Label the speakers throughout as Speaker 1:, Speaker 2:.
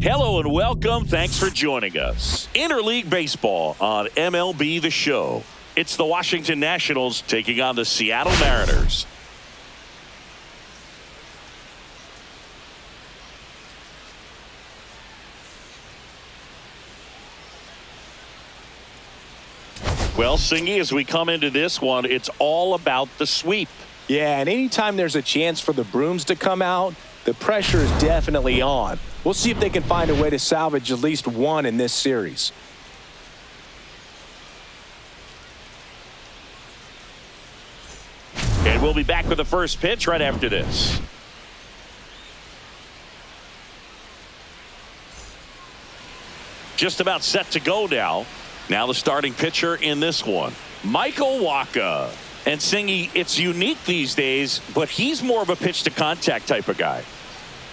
Speaker 1: Hello and welcome. Thanks for joining us. Interleague Baseball on MLB The Show. It's the Washington Nationals taking on the Seattle Mariners. Well, Singy, as we come into this one, it's all about the sweep.
Speaker 2: Yeah, and anytime there's a chance for the brooms to come out, the pressure is definitely on. We'll see if they can find a way to salvage at least one in this series.
Speaker 1: And we'll be back with the first pitch right after this. Just about set to go now. Now the starting pitcher in this one, MLB. And Singy, it's unique these days, but he's more of a pitch to contact type of guy.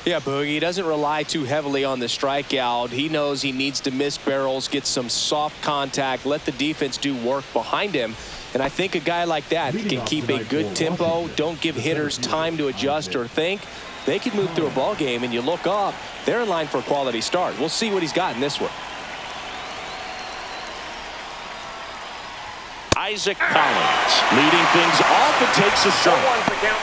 Speaker 2: Yeah, Boogie, he doesn't rely too heavily on the strikeout. He knows he needs to miss barrels, get some soft contact, let the defense do work behind him. And I think a guy like that can keep a good tempo, don't give hitters time to adjust or think. They can move through a ball game, and you look up, they're in line for a quality start. We'll see what he's got in this one.
Speaker 1: Isaac Collins leading things off and takes a strike.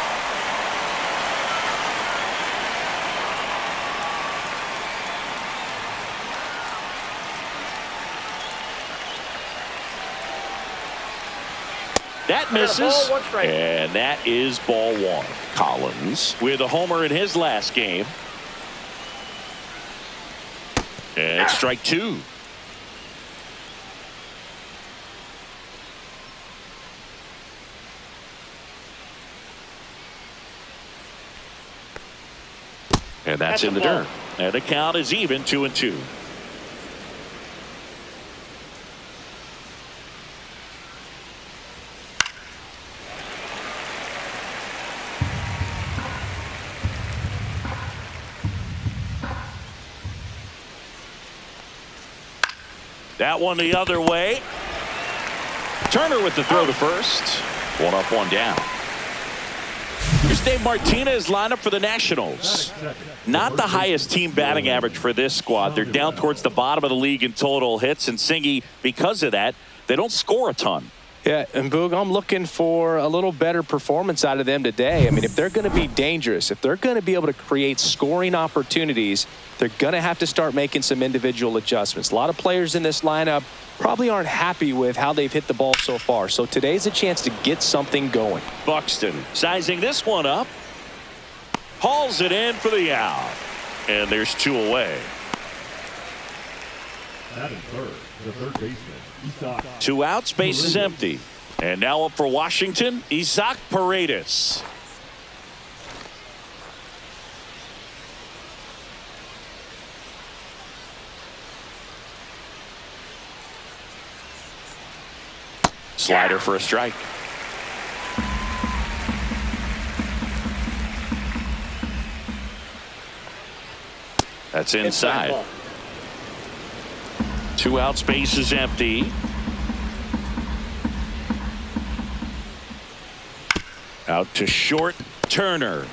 Speaker 1: That misses, and that is ball one. Collins with a homer in his last game. And strike two. And that's in the dirt. And the count is even 2-2. That one the other way. Turner with the throw to first. One up, one down. Here's Dave Martinez lineup for the Nationals. Not the highest team batting average for this squad. They're down towards the bottom of the league in total hits. And Singy, because of that, they don't score a ton.
Speaker 2: Yeah, and Boog, I'm looking for a little better performance out of them today. I mean, if they're going to be dangerous, if they're going to be able to create scoring opportunities, they're going to have to start making some individual adjustments. A lot of players in this lineup probably aren't happy with how they've hit the ball so far. So today's a chance to get something going.
Speaker 1: Buxton sizing this one up. Hauls it in for the out. And there's two away.
Speaker 3: Batting third, the third baseman, Isaac.
Speaker 1: Two outs, base is empty. And now up for Washington, Isaac Paredes. Slider for a strike. That's inside. Two outs, base is empty. Out to short, Turner.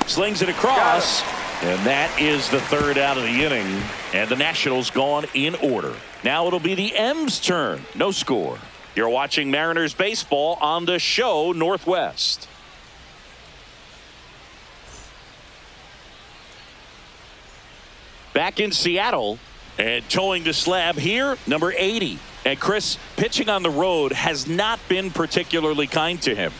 Speaker 1: Slings it across. And that is the third out of the inning. And the Nationals gone in order. Now it'll be the M's turn. No score. You're watching Mariners baseball on the show Northwest. Back in Seattle. And towing the slab here, number 80. And Chris, pitching on the road has not been particularly kind to him.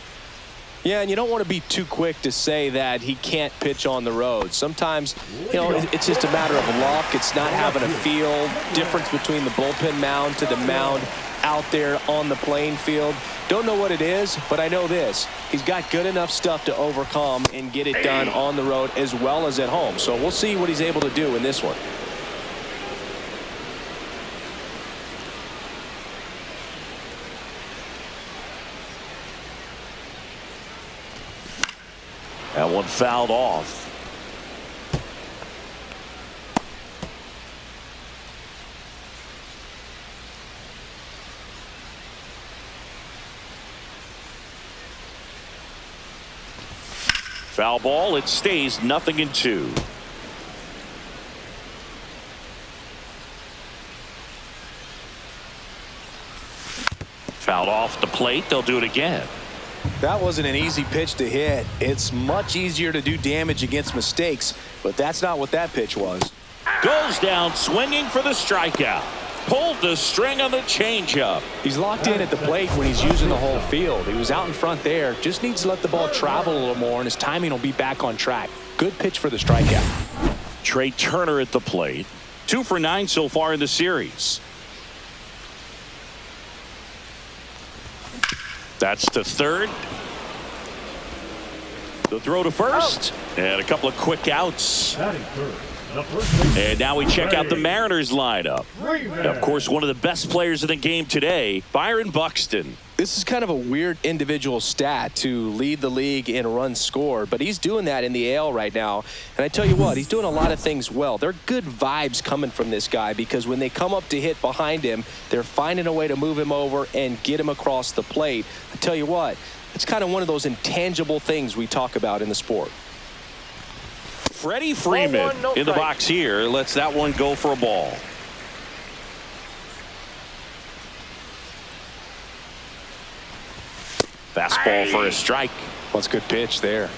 Speaker 2: Yeah, and you don't want to be too quick to say that he can't pitch on the road. Sometimes, you know, it's just a matter of luck. It's not having a feel. Difference between the bullpen mound to the mound out there on the playing field. Don't know what it is, but I know this. He's got good enough stuff to overcome and get it done on the road as well as at home. So we'll see what he's able to do in this one.
Speaker 1: That one fouled off. Foul ball. It stays 0-2. Fouled off the plate. They'll do it again.
Speaker 2: That wasn't an easy pitch to hit. It's much easier to do damage against mistakes, but that's not what that pitch was.
Speaker 1: Goes down swinging for the strikeout. Pulled the string on the changeup.
Speaker 2: He's locked in at the plate when he's using the whole field. He was out in front there. Just needs to let the ball travel a little more, and his timing will be back on track. Good pitch for the strikeout.
Speaker 1: Trey Turner at the plate. 2 for 9 so far in the series. That's to third. The throw to first. And a couple of quick outs.
Speaker 3: Batting third, the first baseman.
Speaker 1: And now we check out the Mariners lineup. Of course, one of the best players in the game today, Byron Buxton.
Speaker 2: This is kind of a weird individual stat to lead the league in runs scored, but he's doing that in the AL right now. And I tell you what, he's doing a lot of things well. There are good vibes coming from this guy because when they come up to hit behind him, they're finding a way to move him over and get him across the plate. I tell you what, it's kind of one of those intangible things we talk about in the sport.
Speaker 1: Freddie Freeman in the box here lets that one go for a ball. Fastball for a strike.
Speaker 2: That's a good pitch there.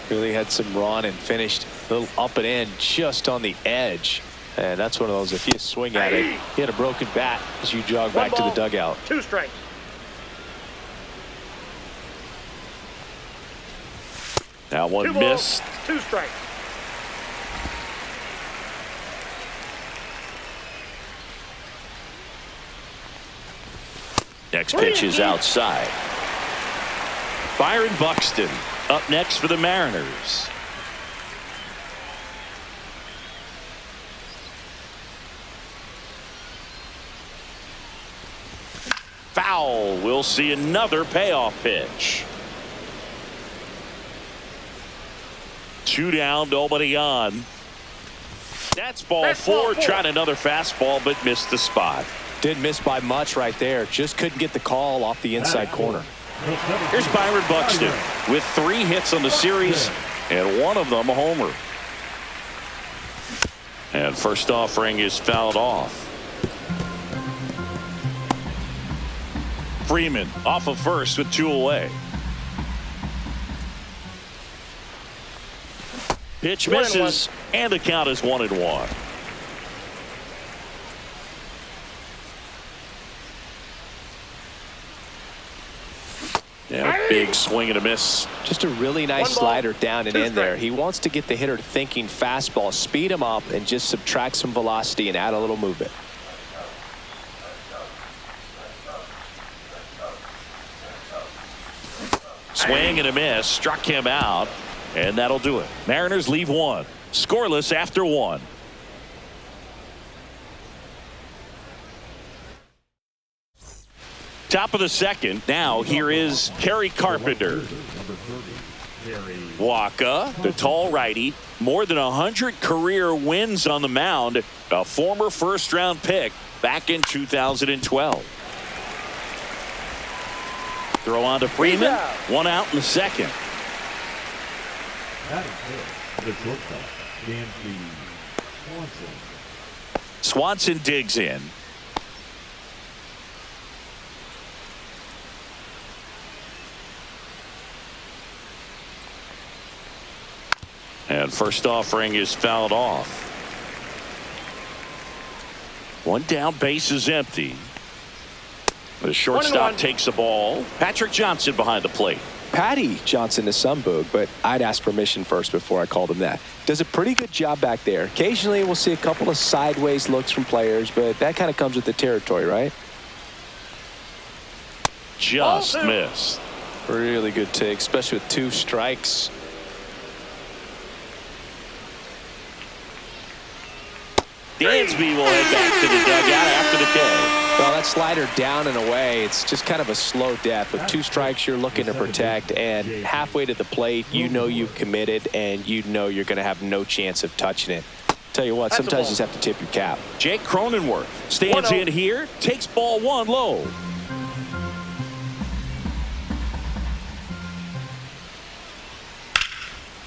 Speaker 2: Really had some run and finished a little up and in just on the edge. And that's one of those, if you swing at it, he had a broken bat as you jog back to the dugout.
Speaker 4: 2 strikes.
Speaker 1: That one missed.
Speaker 4: 2 strikes.
Speaker 1: Next pitch is outside. Byron Buxton up next for the Mariners. Foul. We'll see another payoff pitch. 2 down, nobody on. That's ball 4. Tried another fastball, but missed the spot.
Speaker 2: Didn't miss by much right there. Just couldn't get the call off the inside corner.
Speaker 1: Here's Byron Buxton with 3 hits on the series and one of them a homer. And first offering is fouled off. Freeman off of first with 2 away. Pitch misses and the count is 1-1. Yeah, big swing and a miss.
Speaker 2: Just a really nice slider down and in there. He wants to get the hitter thinking fastball, speed him up, and just subtract some velocity and add a little movement.
Speaker 1: Swing and a miss. Struck him out, and that'll do it. Mariners leave 1. Scoreless after 1. Top of the second. Now here is Kerry Carpenter. Wacha, the tall righty, more than 100 career wins on the mound. A former first-round pick back in 2012. Throw on to Freeman. 1 out in the second.
Speaker 3: The shortstop, Swanson.
Speaker 1: Swanson digs in. And first offering is fouled off. 1 down, base is empty. The shortstop takes the ball. Patrick Johnson behind the plate.
Speaker 2: Patty Johnson to some boog, but I'd ask permission first before I called him that. Does a pretty good job back there. Occasionally we'll see a couple of sideways looks from players, but that kind of comes with the territory, right?
Speaker 1: Just missed.
Speaker 2: Really good take, especially with 2 strikes.
Speaker 1: Dansby will head back to the dugout after the K.
Speaker 2: Well, that slider down and away, it's just kind of a slow death. With 2 strikes, you're looking to protect, and halfway to the plate, you know you've committed, and you know you're going to have no chance of touching it. Tell you what, sometimes you just have to tip your cap.
Speaker 1: Jake Cronenworth stands in here, takes ball 1 low.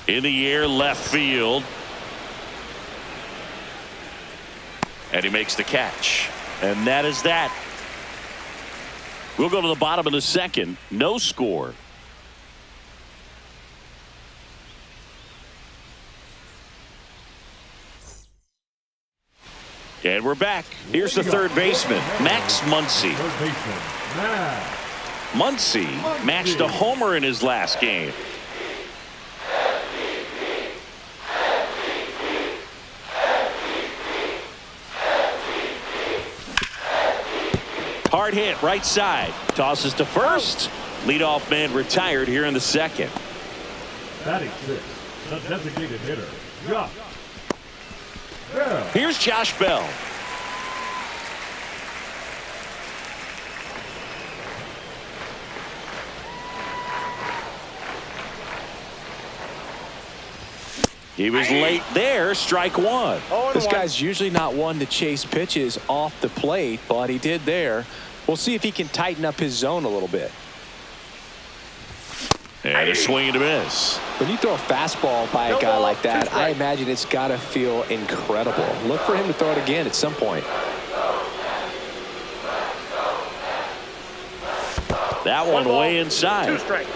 Speaker 1: In the air, left field. And he makes the catch. And that is that. We'll go to the bottom of the second. No score. And we're back. Here's the third baseman, Max Muncy.
Speaker 3: Third baseman, Max.
Speaker 1: Muncy matched a homer in his last game. Hard hit right side. Tosses to first. Leadoff man retired here in the second.
Speaker 3: Batting six, the designated hitter, Josh Bell.
Speaker 1: Here's Josh Bell. He was late there. Strike one.
Speaker 2: This guy's usually not one to chase pitches off the plate, but he did there. We'll see if he can tighten up his zone a little bit.
Speaker 1: And a swing and a miss.
Speaker 2: When you throw a fastball by a guy like that, I imagine it's got to feel incredible. Look for him to throw it again at some point.
Speaker 1: That one way inside.
Speaker 4: 2 strikes.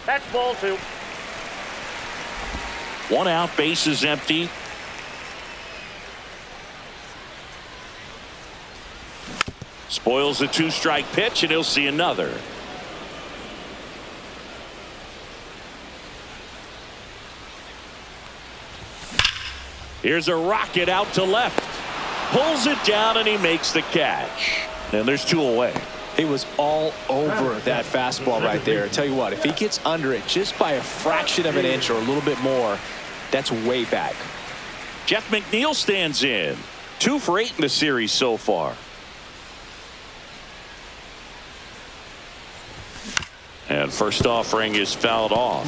Speaker 4: That's ball 2.
Speaker 1: 1 out, base is empty. Spoils the 2-strike pitch, and he'll see another. Here's a rocket out to left. Pulls it down, and he makes the catch. And there's 2 away.
Speaker 2: He was all over that fastball right there. I tell you what, if he gets under it just by a fraction of an inch or a little bit more, that's way back.
Speaker 1: Jeff McNeil stands in. 2 for 8 in the series so far. And first offering is fouled off.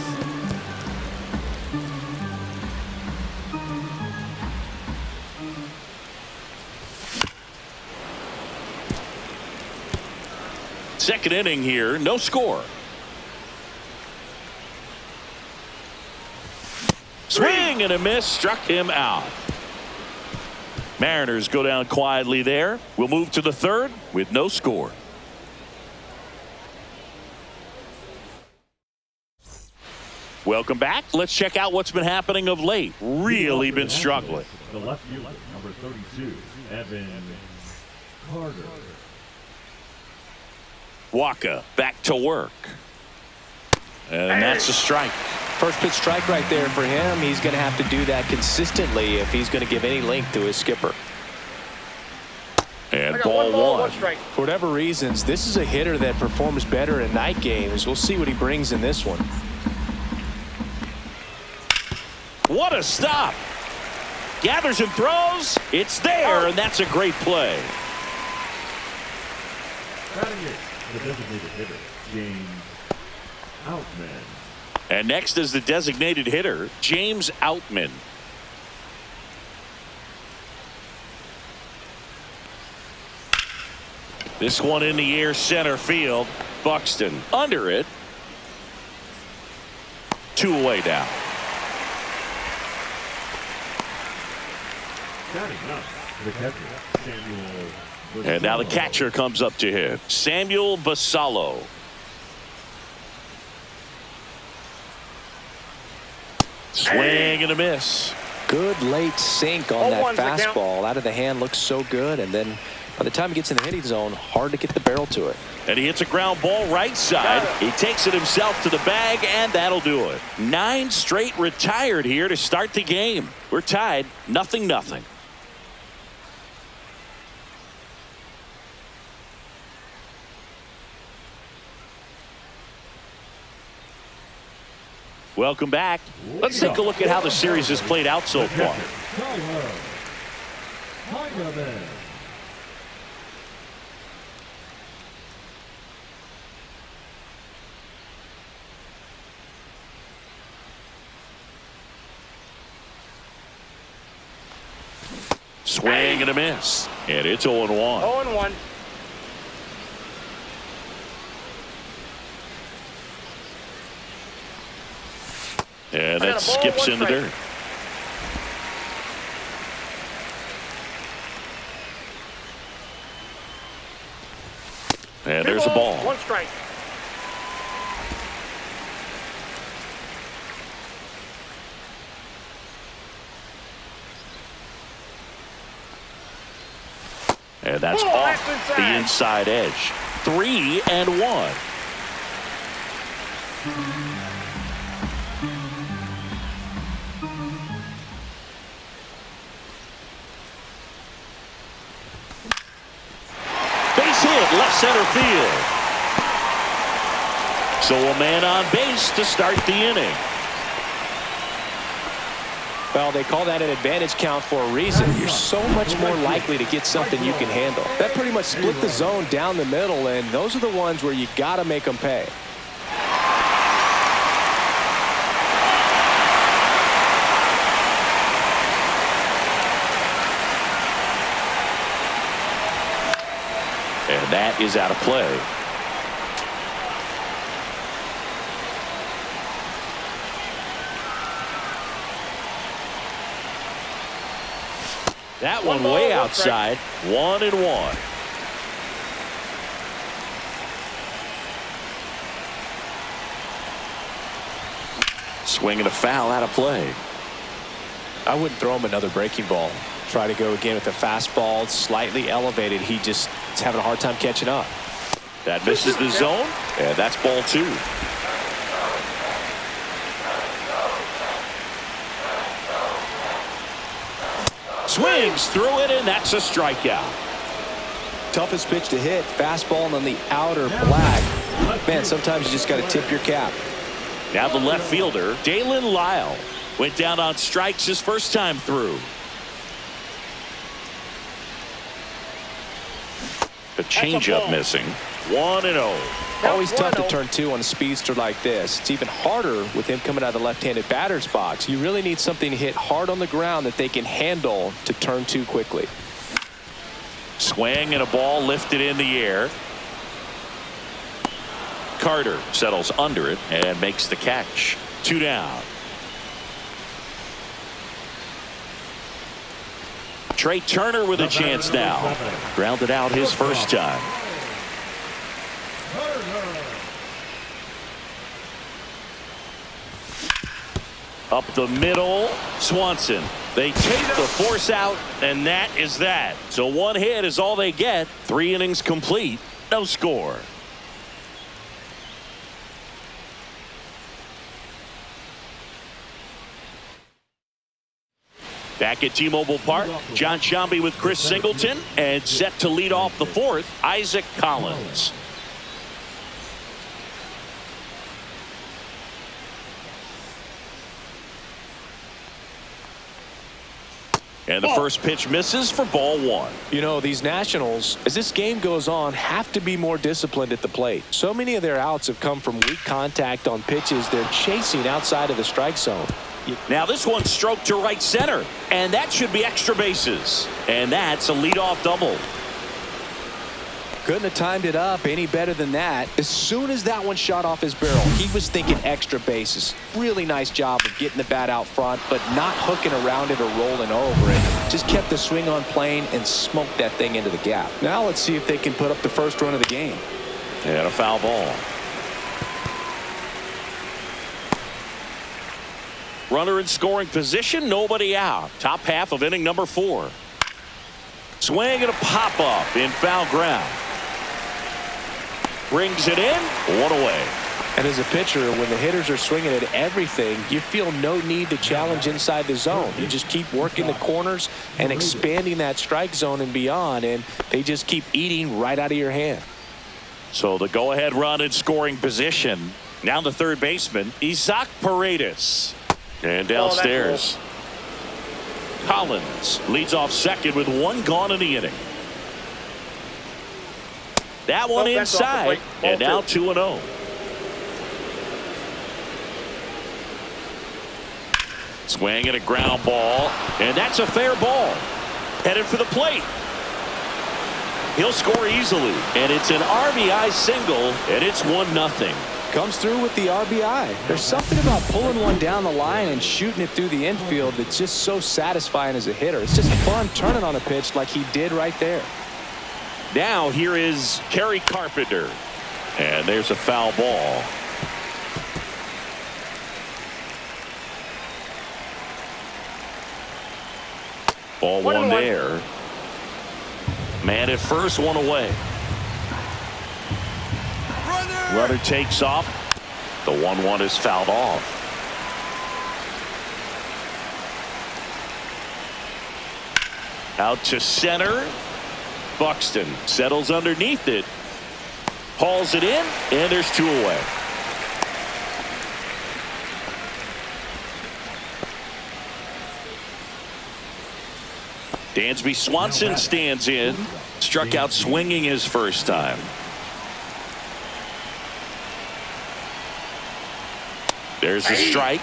Speaker 1: Second inning here, no score. Swing and a miss, struck him out. Mariners go down quietly there. We'll move to the third with no score. Welcome back. Let's check out what's been happening of late. Really been struggling.
Speaker 3: The left fielder, number 32, Evan Carter.
Speaker 1: Wacha back to work. And that's a strike.
Speaker 2: First pitch strike right there for him. He's going to have to do that consistently if he's going to give any length to his skipper.
Speaker 1: And ball 1.
Speaker 4: strike.
Speaker 2: For whatever reasons, this is a hitter that performs better in night games. We'll see what he brings in this one.
Speaker 1: What a stop. Gathers and throws. It's there, and that's a great play.
Speaker 3: Batting eighth, the designated hitter, James Outman.
Speaker 1: And next is the designated hitter, James Outman. This one in the air, center field. Buxton under it. 2 away now.
Speaker 3: Batting up, the catcher, Samuel.
Speaker 1: And now the catcher comes up to him, Samuel Basallo. Swing and a miss.
Speaker 2: Good late sink on that
Speaker 4: 0-1's the count.
Speaker 2: fastball. Out of the hand looks so good, and then by the time he gets in the hitting zone, hard to get the barrel to it.
Speaker 1: And he hits a ground ball right side. He takes it himself to the bag, and that'll do it. 9 straight retired here to start the game. We're tied, 0-0. Welcome back. Let's take a look at how the series has played out so far. Swing and a miss. And it's 0-1.
Speaker 4: 0-1.
Speaker 1: And that skips in the dirt. And there's a ball.
Speaker 4: 1 strike.
Speaker 1: And that's off the inside edge. 3-1. Base hit, left center field. So a man on base to start the inning.
Speaker 2: Well, they call that an advantage count for a reason. You're so much more likely to get something you can handle. That pretty much split the zone down the middle, and those are the ones where you got to make them pay.
Speaker 1: And that is out of play. That one way outside. 1-1. Swing and a foul, out of play.
Speaker 2: I wouldn't throw him another breaking ball. Try to go again with the fastball, slightly elevated. He just is having a hard time catching up.
Speaker 1: That misses the zone, and that's ball 2. Swings through it, and that's a strikeout.
Speaker 2: Toughest pitch to hit, fastball on the outer black. Man, sometimes you just got to tip your cap.
Speaker 1: Now the left fielder, Dalen Lyle, went down on strikes his first time through. The changeup missing. 1-0.
Speaker 2: Always tough to turn 2 on a speedster like this. It's even harder with him coming out of the left-handed batter's box. You really need something to hit hard on the ground that they can handle to turn 2 quickly.
Speaker 1: Swing and a ball lifted in the air. Carter settles under it and makes the catch. 2 down. Trey Turner with a chance now. Grounded out his first time. Up the middle, Swanson. They take the force out, and that is that. So 1 hit is all they get. 3 innings complete, no score. Back at T-Mobile Park, John Sciambi with Chris Singleton, and set to lead off the 4th, Isaac Collins. And the first pitch misses for ball 1.
Speaker 2: You know, these Nationals, as this game goes on, have to be more disciplined at the plate. So many of their outs have come from weak contact on pitches they're chasing outside of the strike zone.
Speaker 1: Now this one's stroked to right center, and that should be extra bases. And that's a leadoff double.
Speaker 2: Couldn't have timed it up any better than that. As soon as that one shot off his barrel, he was thinking extra bases. Really nice job of getting the bat out front, but not hooking around it or rolling over it. Just kept the swing on plane and smoked that thing into the gap. Now let's see if they can put up the first run of the game.
Speaker 1: And a foul ball. Runner in scoring position, nobody out. Top half of inning number 4. Swing and a pop-up in foul ground. Brings it in, 1 away.
Speaker 2: And as a pitcher, when the hitters are swinging at everything, you feel no need to challenge inside the zone. You just keep working the corners and expanding that strike zone and beyond, and they just keep eating right out of your hand.
Speaker 1: So the go-ahead run in scoring position. Now the third baseman, Isaac Paredes. And downstairs, Collins leads off second with 1 gone in the inning. That one inside, and now 2-0. Swing and a ground ball, and that's a fair ball. Headed for the plate. He'll score easily, and it's an RBI single, and it's 1-0.
Speaker 2: Comes through with the RBI. There's something about pulling one down the line and shooting it through the infield that's just so satisfying as a hitter. It's just fun turning on a pitch like he did right there.
Speaker 1: Now here is Kerry Carpenter. And there's a foul ball. Ball one there. Man at first, one away. Runner takes off. The 1-1 is fouled off. Out to center. Buxton settles underneath it. Hauls it in, and there's 2 away. Dansby Swanson stands in. Struck out swinging his first time. There's a strike.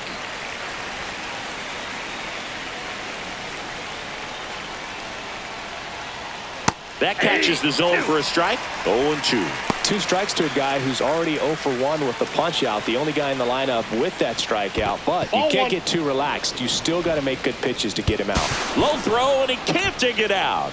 Speaker 1: That catches the zone for a strike. 0-2.
Speaker 2: 2 strikes to a guy who's already 0 for 1 with the punch out. The only guy in the lineup with that strikeout. But you can't get too relaxed. You still got to make good pitches to get him out.
Speaker 1: Low throw, and he can't dig it out.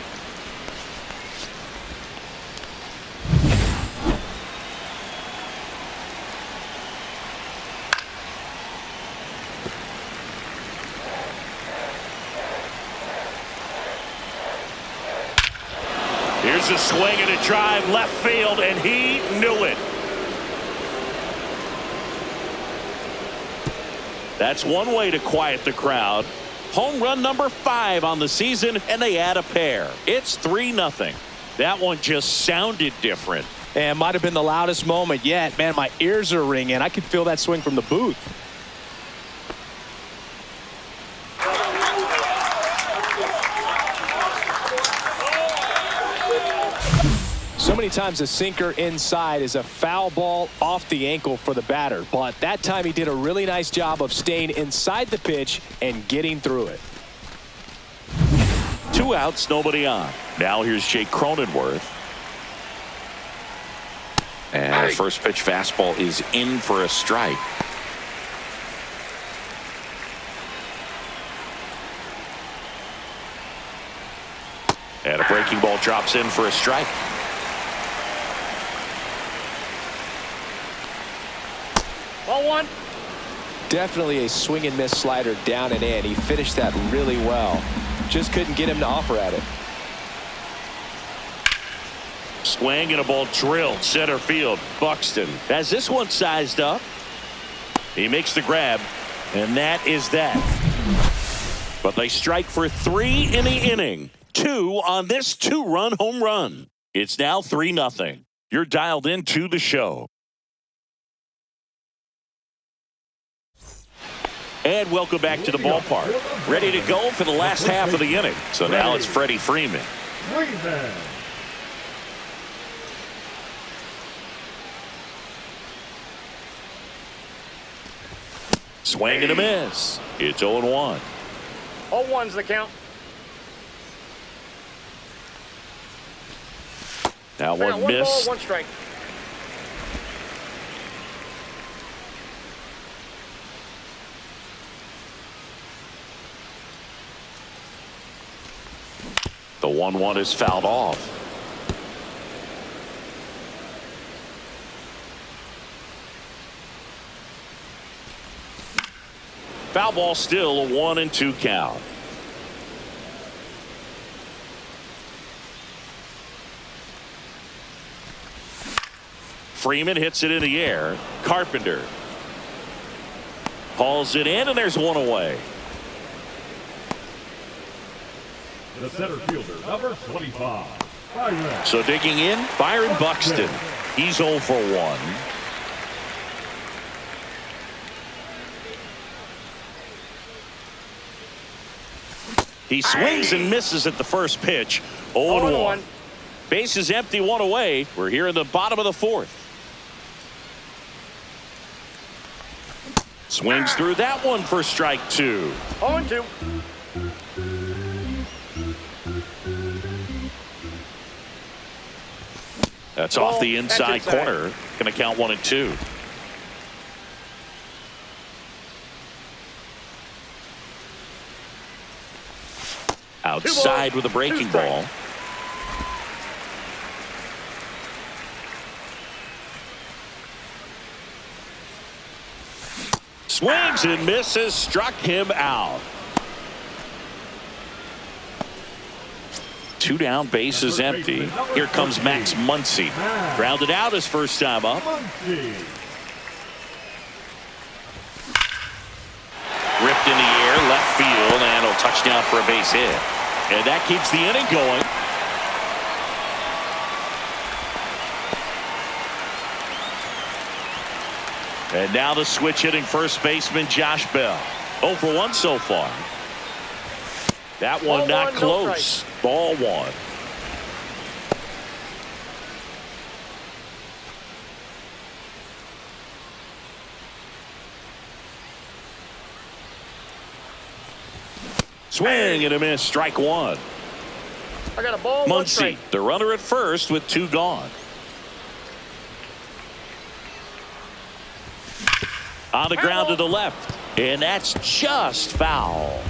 Speaker 1: Here's a swing and a drive left field, and he knew it. That's one way to quiet the crowd. Home run number 5 on the season, and they add a pair. It's 3-0. That one just sounded different.
Speaker 2: And might have been the loudest moment yet. Man, my ears are ringing. I could feel that swing from the booth. So many times a sinker inside is a foul ball off the ankle for the batter. But that time he did a really nice job of staying inside the pitch and getting through it.
Speaker 1: 2 outs, nobody on. Now here's Jake Cronenworth. And the first pitch fastball is in for a strike. And a breaking ball drops in for a strike.
Speaker 4: Ball 1.
Speaker 2: Definitely a swing and miss slider down and in. He finished that really well. Just couldn't get him to offer at it.
Speaker 1: Swing and a ball drilled center field. Buxton has this one sized up. He makes the grab, and that is that. But they strike for 3 in the inning. 2 on this 2-run home run. It's now 3-0. You're dialed into the show. And welcome back to the ballpark. Ready to go for the last half of the inning. So now it's Freddie Freeman. Swing and a miss. It's 0-1.
Speaker 4: 0-1's the count.
Speaker 1: Now one
Speaker 4: One
Speaker 1: miss.
Speaker 4: ball, 1 strike.
Speaker 1: The 1-1 is fouled off. Foul ball, still a 1-2 count. Freeman hits it in the air. Carpenter hauls it in, and there's 1 away.
Speaker 3: The center fielder, number 25. Byron.
Speaker 1: So digging in, Byron Buxton. He's 0 for 1. He swings and misses at the first pitch. 0-1. Base is empty, 1 away. We're here in the bottom of the 4th. Swings through that one for strike 2.
Speaker 4: 0-2.
Speaker 1: That's off the inside corner. Going to count 1-2. outside with a breaking ball. Swings and misses, struck him out. 2 down, bases empty. Here comes Max Muncy. Grounded out his first time up. Ripped in the air, left field, and a touchdown for a base hit. And that keeps the inning going. And now the switch hitting first baseman Josh Bell. 0 for 1 so far. That one not close. Ball 1. Swing and a miss. Strike 1.
Speaker 4: I got a ball.
Speaker 1: Muncy, the runner at first with 2 gone. On the ground to the left, and that's just foul.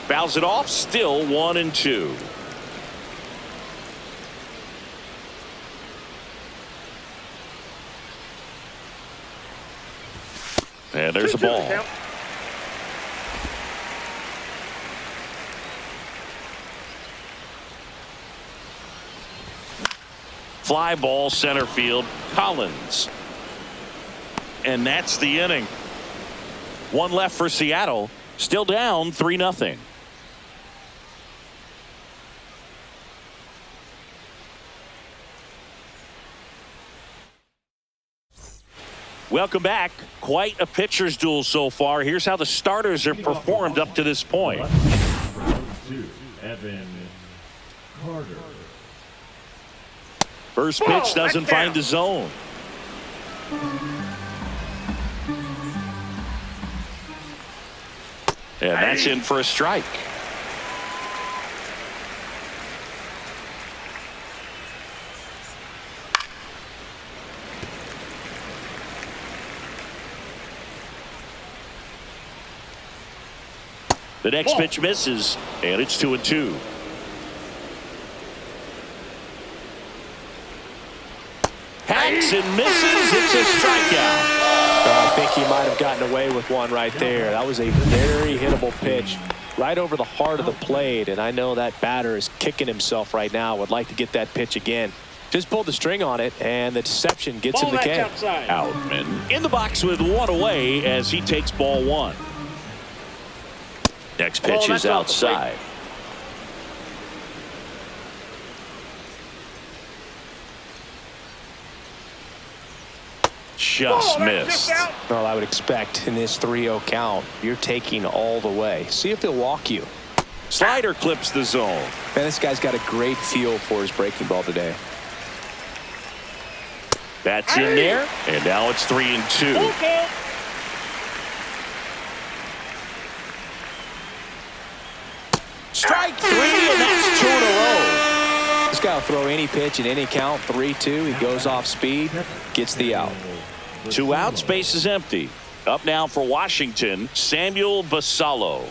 Speaker 1: Fouls it off, still 1-2. And there's a ball. Fly ball center field, Collins. And that's the inning. 1 left for Seattle. Still down 3-0. Welcome back. Quite a pitcher's duel so far. Here's how the starters have performed up to this point.
Speaker 3: Evan Carter.
Speaker 1: First pitch doesn't find the zone. And that's in for a strike. The next pitch misses, and it's 2-2. Hacks and misses. It's a strikeout.
Speaker 2: I think he might have gotten away with one right there. That was a very hittable pitch right over the heart of the plate, and I know that batter is kicking himself right now. Would like to get that pitch again. Just pulled the string on it, and the deception gets him the K.
Speaker 1: Outman in the box with 1 away as he takes ball 1. Next pitch is outside. Just missed.
Speaker 2: Well, I would expect in this 3-0 count, you're taking all the way. See if he'll walk you.
Speaker 1: Slider clips the zone.
Speaker 2: Man, this guy's got a great feel for his breaking ball today.
Speaker 1: That's in there, and now it's 3-2.
Speaker 4: Okay.
Speaker 1: Strike 3, and that's 2 in a row.
Speaker 2: This guy will throw any pitch in any count. 3-2. He goes off speed, gets the out.
Speaker 1: 2 outs, base is empty. Up now for Washington, Samuel Basallo.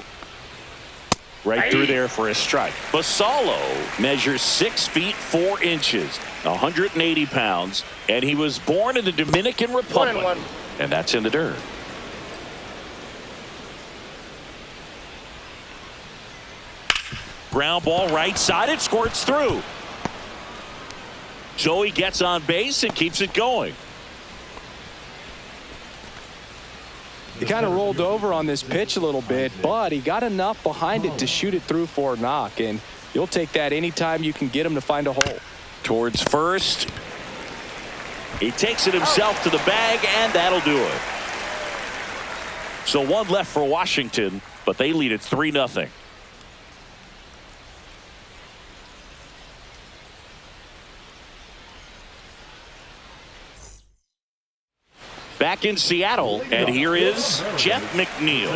Speaker 1: Right through there for a strike. Basallo measures 6 feet 4 inches, 180 pounds, and he was born in the Dominican Republic.
Speaker 4: 1-1.
Speaker 1: And that's in the dirt. Ground ball right side, it squirts through. So he gets on base and keeps it going.
Speaker 2: He kind of rolled over on this pitch a little bit, but he got enough behind it to shoot it through for a knock, and you'll take that anytime you can get him to find a hole.
Speaker 1: Towards first. He takes it himself to the bag, and that'll do it. So 1 left for Washington, but they lead it 3-0. Back in Seattle, and here is Jeff McNeil.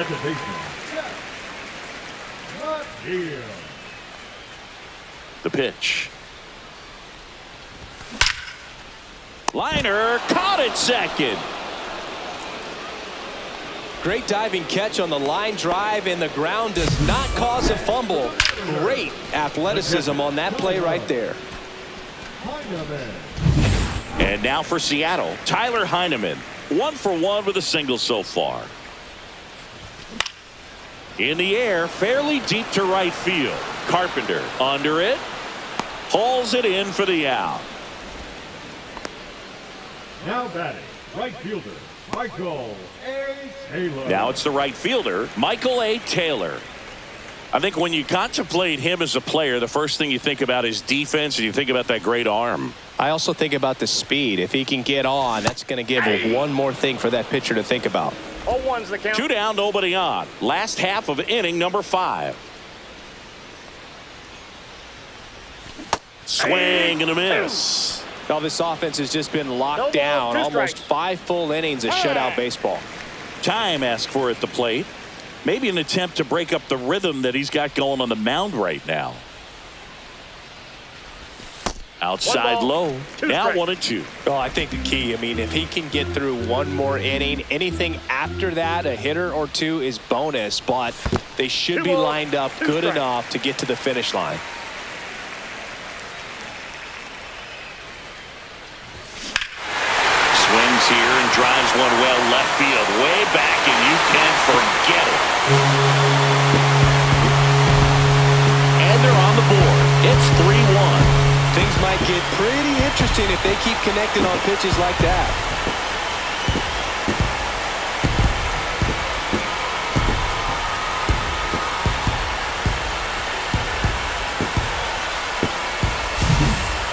Speaker 1: The pitch. Liner caught it second.
Speaker 2: Great diving catch on the line drive, and the ground does not cause a fumble. Great athleticism on that play right there.
Speaker 1: And now for Seattle, Tyler Heineman. 1 for 1 with a single so far. In the air, fairly deep to right field. Carpenter under it. Hauls it in for the out.
Speaker 3: Now batting, right fielder, Michael A. Taylor.
Speaker 1: Now it's the right fielder, Michael A. Taylor. I think when you contemplate him as a player, the first thing you think about is defense, and you think about that great arm.
Speaker 2: I also think about the speed. If he can get on, that's going to give him one more thing for that pitcher to think about.
Speaker 4: 0-1's the count.
Speaker 1: 2 down, nobody on. Last half of inning number 5. Swing and a miss.
Speaker 2: Now this offense has just been locked down. Almost 5 full innings of shutout baseball.
Speaker 1: Time asked for at the plate. Maybe an attempt to break up the rhythm that he's got going on the mound right now. Outside low. Now 1-2.
Speaker 2: Oh, I think the key, I mean, if he can get through one more inning, anything after that, a hitter or two is bonus, but they should be lined up good enough to get to the finish line.
Speaker 1: Swings here and drives one well left field, way back, and you can forget it. And they're on the board. It's 3-1.
Speaker 2: Things might get pretty interesting if they keep connecting on pitches like that.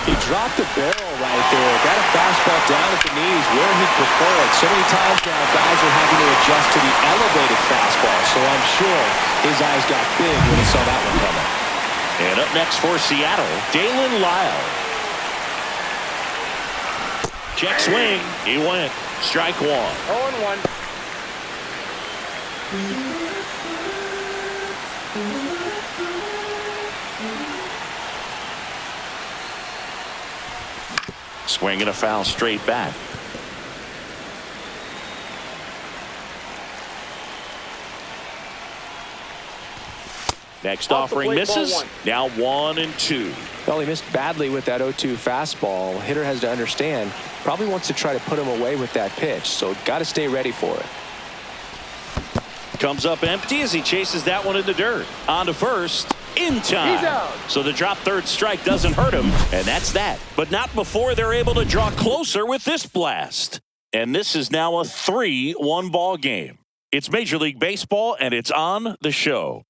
Speaker 2: He dropped the barrel right there. Got a fastball down at the knees where he'd prefer it. So many times now guys are having to adjust to the elevated fastball. So I'm sure his eyes got big when he saw that one coming.
Speaker 1: And up next for Seattle, Dalen Lyle. Check swing. He went. Strike 1.
Speaker 4: 0-1.
Speaker 1: Swing and a foul straight back. Next offering misses. Now 1-2.
Speaker 2: Well, he missed badly with that 0-2 fastball. Hitter has to understand, probably wants to try to put him away with that pitch, so got to stay ready for it.
Speaker 1: Comes up empty as he chases that one in the dirt. On to first. In time.
Speaker 4: He's out.
Speaker 1: So the drop third strike doesn't hurt him, and that's that. But not before they're able to draw closer with this blast. And this is now a 3-1 ball game. It's Major League Baseball, and it's on the show.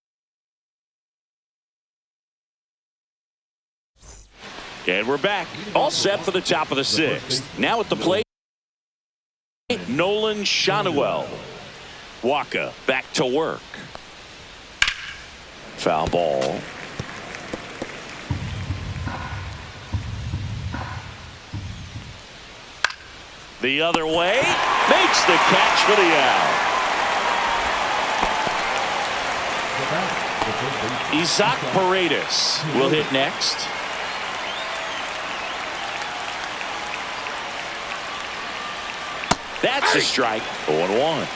Speaker 1: And we're back, all set for the top of the 6th. Now at the plate, Nolan Shanuel. Wacha back to work. Foul ball. The other way, makes the catch for the out. Isaac Paredes will hit next. That's a strike. 0-1.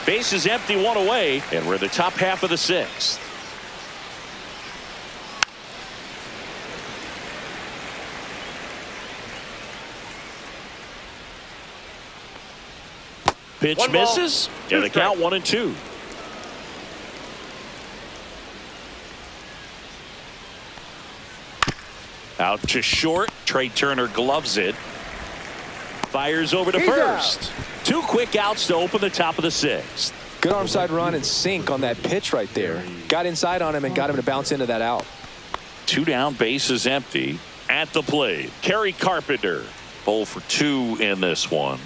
Speaker 1: Base is empty, 1 away, and we're in the top half of the 6th. Pitch misses. And the count 1-2. Out to short. Trey Turner gloves it. Fires over to first. 2 quick outs to open the top of the 6th.
Speaker 2: Good arm side run and sink on that pitch right there. Got inside on him and got him to bounce into that out.
Speaker 1: 2 down, base is empty. At the plate, Kerry Carpenter. 0 for 2 in this one.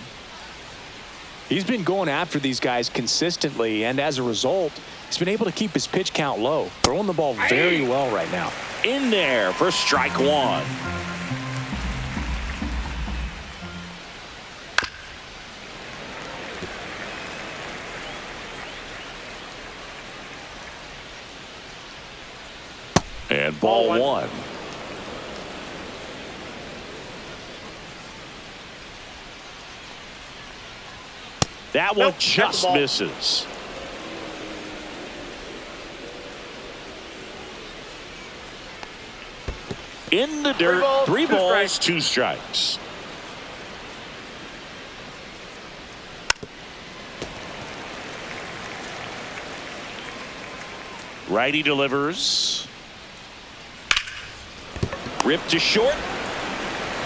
Speaker 2: He's been going after these guys consistently, and as a result, he's been able to keep his pitch count low. Throwing the ball very well right now.
Speaker 1: In there for strike 1. And ball 1. That one just misses. In the dirt, 3 balls, 2 strikes. Righty delivers. Ripped to short.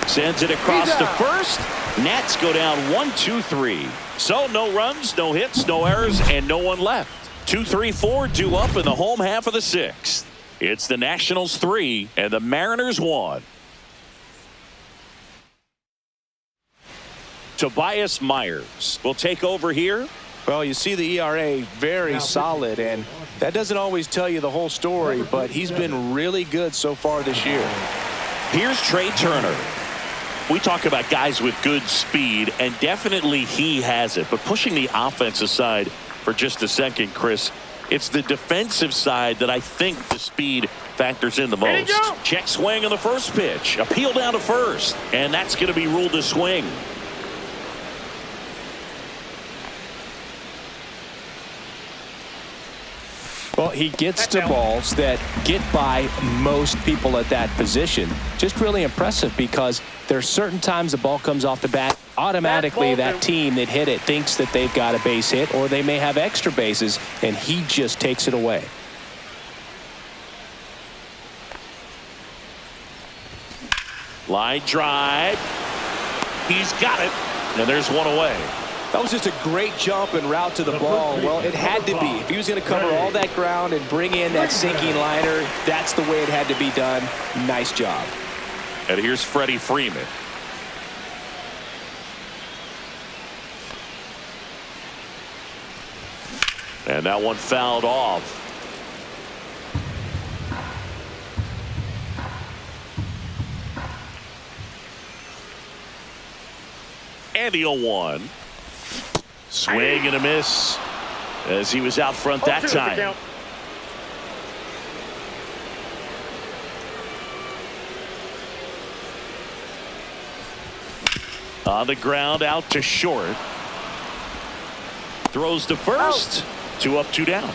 Speaker 1: Sends it across to first. Nats go down 1-2-3. So no runs, no hits, no errors, and no one left. 2-3-4 due up in the home half of the 6th. It's the Nationals 3 and the Mariners 1. Tobias Myers will take over here.
Speaker 2: Well, you see the ERA very solid, and that doesn't always tell you the whole story, but he's been really good so far this year.
Speaker 1: Here's Trey Turner. We talk about guys with good speed, and definitely he has it. But pushing the offense aside for just a second, Chris, it's the defensive side that I think the speed factors in the most. Check swing on the first pitch. Appeal down to first, and that's going to be ruled a swing.
Speaker 2: Well, he gets to balls that get by most people at that position. Just really impressive because there are certain times the ball comes off the bat. Automatically, that team that hit it thinks that they've got a base hit, or they may have extra bases, and he just takes it away.
Speaker 1: Line drive. He's got it, and there's one away.
Speaker 2: That was just a great jump and route to the ball. Well, it had to be. If he was going to cover all that ground and bring in that sinking liner, that's the way it had to be done. Nice job.
Speaker 1: And here's Freddie Freeman. And that one fouled off. And the 0-1. Swing and a miss as he was out front that time. On the ground, out to short. Throws to first. 2 up, 2 down.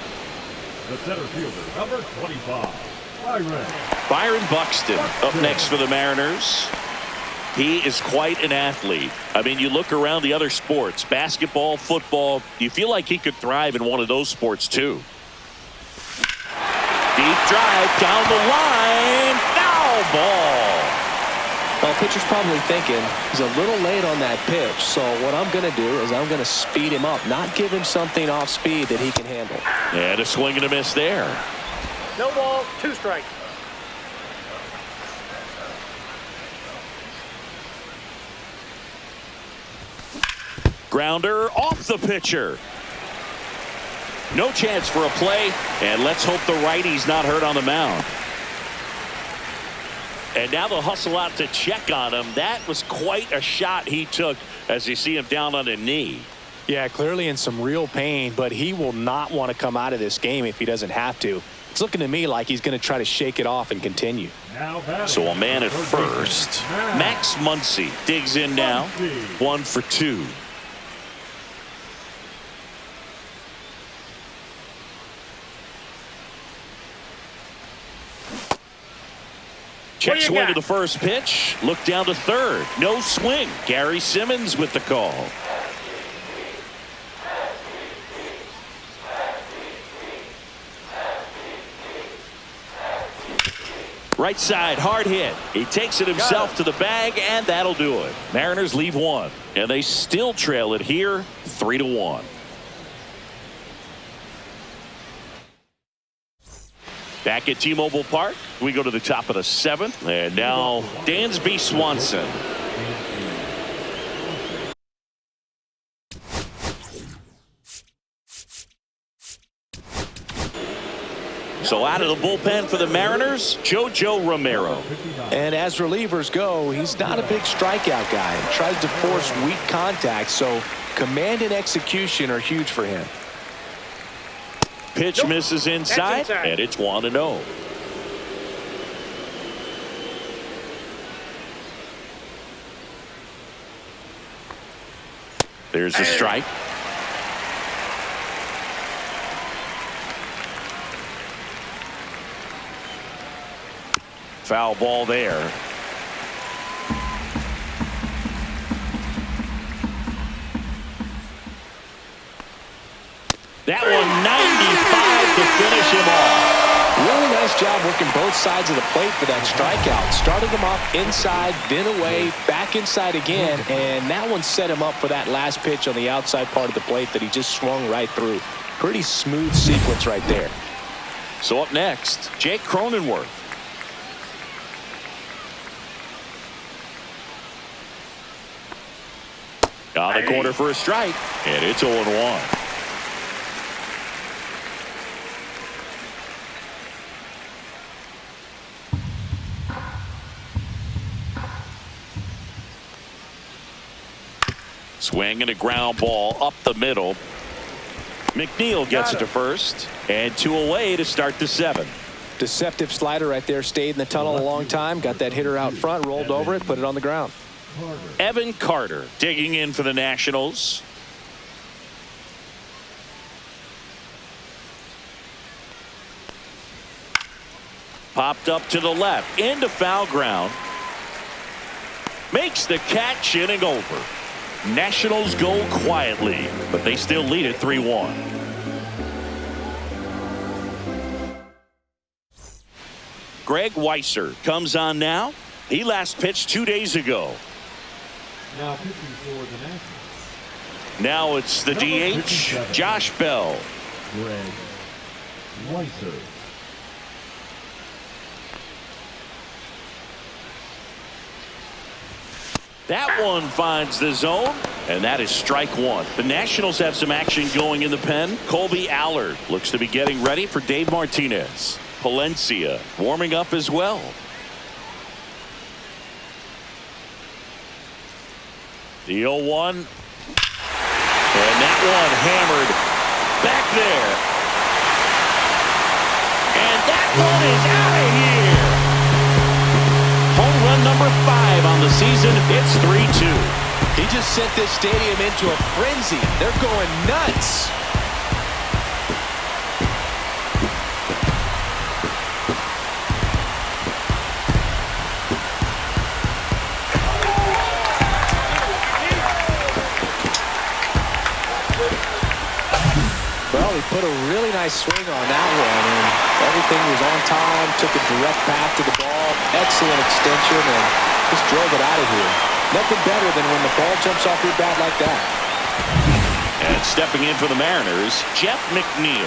Speaker 3: The center fielder, number 25,
Speaker 1: Byron Buxton up next for the Mariners. He is quite an athlete. I mean, you look around the other sports, basketball, football, you feel like he could thrive in one of those sports too. Deep drive down the line. Foul ball.
Speaker 2: Well, pitcher's probably thinking he's a little late on that pitch, so what I'm going to do is I'm going to speed him up, not give him something off speed that he can handle.
Speaker 1: And a swing and a miss there.
Speaker 4: No ball, 2 strikes.
Speaker 1: Grounder off the pitcher. No chance for a play, and let's hope the righty's not hurt on the mound. And now they'll hustle out to check on him. That was quite a shot he took as you see him down on a knee.
Speaker 2: Yeah, clearly in some real pain, but he will not want to come out of this game if he doesn't have to. It's looking to me like he's going to try to shake it off and continue.
Speaker 1: So a man at first. Max Muncy digs in now. 1 for 2. Check swing to the first pitch. Look down to third. No swing. Gary Simmons with the call. Right side, hard hit. He takes it himself to the bag, and that'll do it. Mariners leave 1, and they still trail it here 3-1. Back at T-Mobile Park, we go to the top of the 7th, and now Dansby Swanson. So out of the bullpen for the Mariners, JoJo Romero.
Speaker 2: And as relievers go, he's not a big strikeout guy. He tries to force weak contact, so command and execution are huge for him.
Speaker 1: Pitch misses inside, and it's 1-0. There's a strike. Foul ball there. That one 95 to finish him off.
Speaker 2: Really nice job working both sides of the plate for that strikeout. Starting him off inside, then away, back inside again, and that one set him up for that last pitch on the outside part of the plate that he just swung right through. Pretty smooth sequence right there.
Speaker 1: So up next, Jake Cronenworth. On the corner for a strike, and it's 0-1. Swing and a ground ball up the middle. McNeil gets it to first, and 2 away to start the 7th.
Speaker 2: Deceptive slider right there. Stayed in the tunnel a long time. Got that hitter out front, rolled over it, put it on the ground.
Speaker 1: Evan Carter digging in for the Nationals. Popped up to the left, into foul ground. Makes the catch, inning over. Nationals go quietly, but they still lead it 3-1. Greg Weisser comes on now. He last pitched 2 days ago.
Speaker 3: Now pitching for the Nationals.
Speaker 1: Now it's the DH, Josh Bell.
Speaker 3: Greg Weisser.
Speaker 1: That one finds the zone, and that is strike 1. The Nationals have some action going in the pen. Colby Allard looks to be getting ready for Dave Martinez. Palencia warming up as well. The 0-1. And that one hammered back there. And that one is out of here. Home run number 5 on the season. It's 3-2.
Speaker 2: He just sent this stadium into a frenzy. They're going nuts. Well, he put a really nice swing on that one, and everything was on time, took a direct path to the ball, excellent extension, and just drove it out of here. Nothing better than when the ball jumps off your bat like that.
Speaker 1: And stepping in for the Mariners, Jeff McNeil.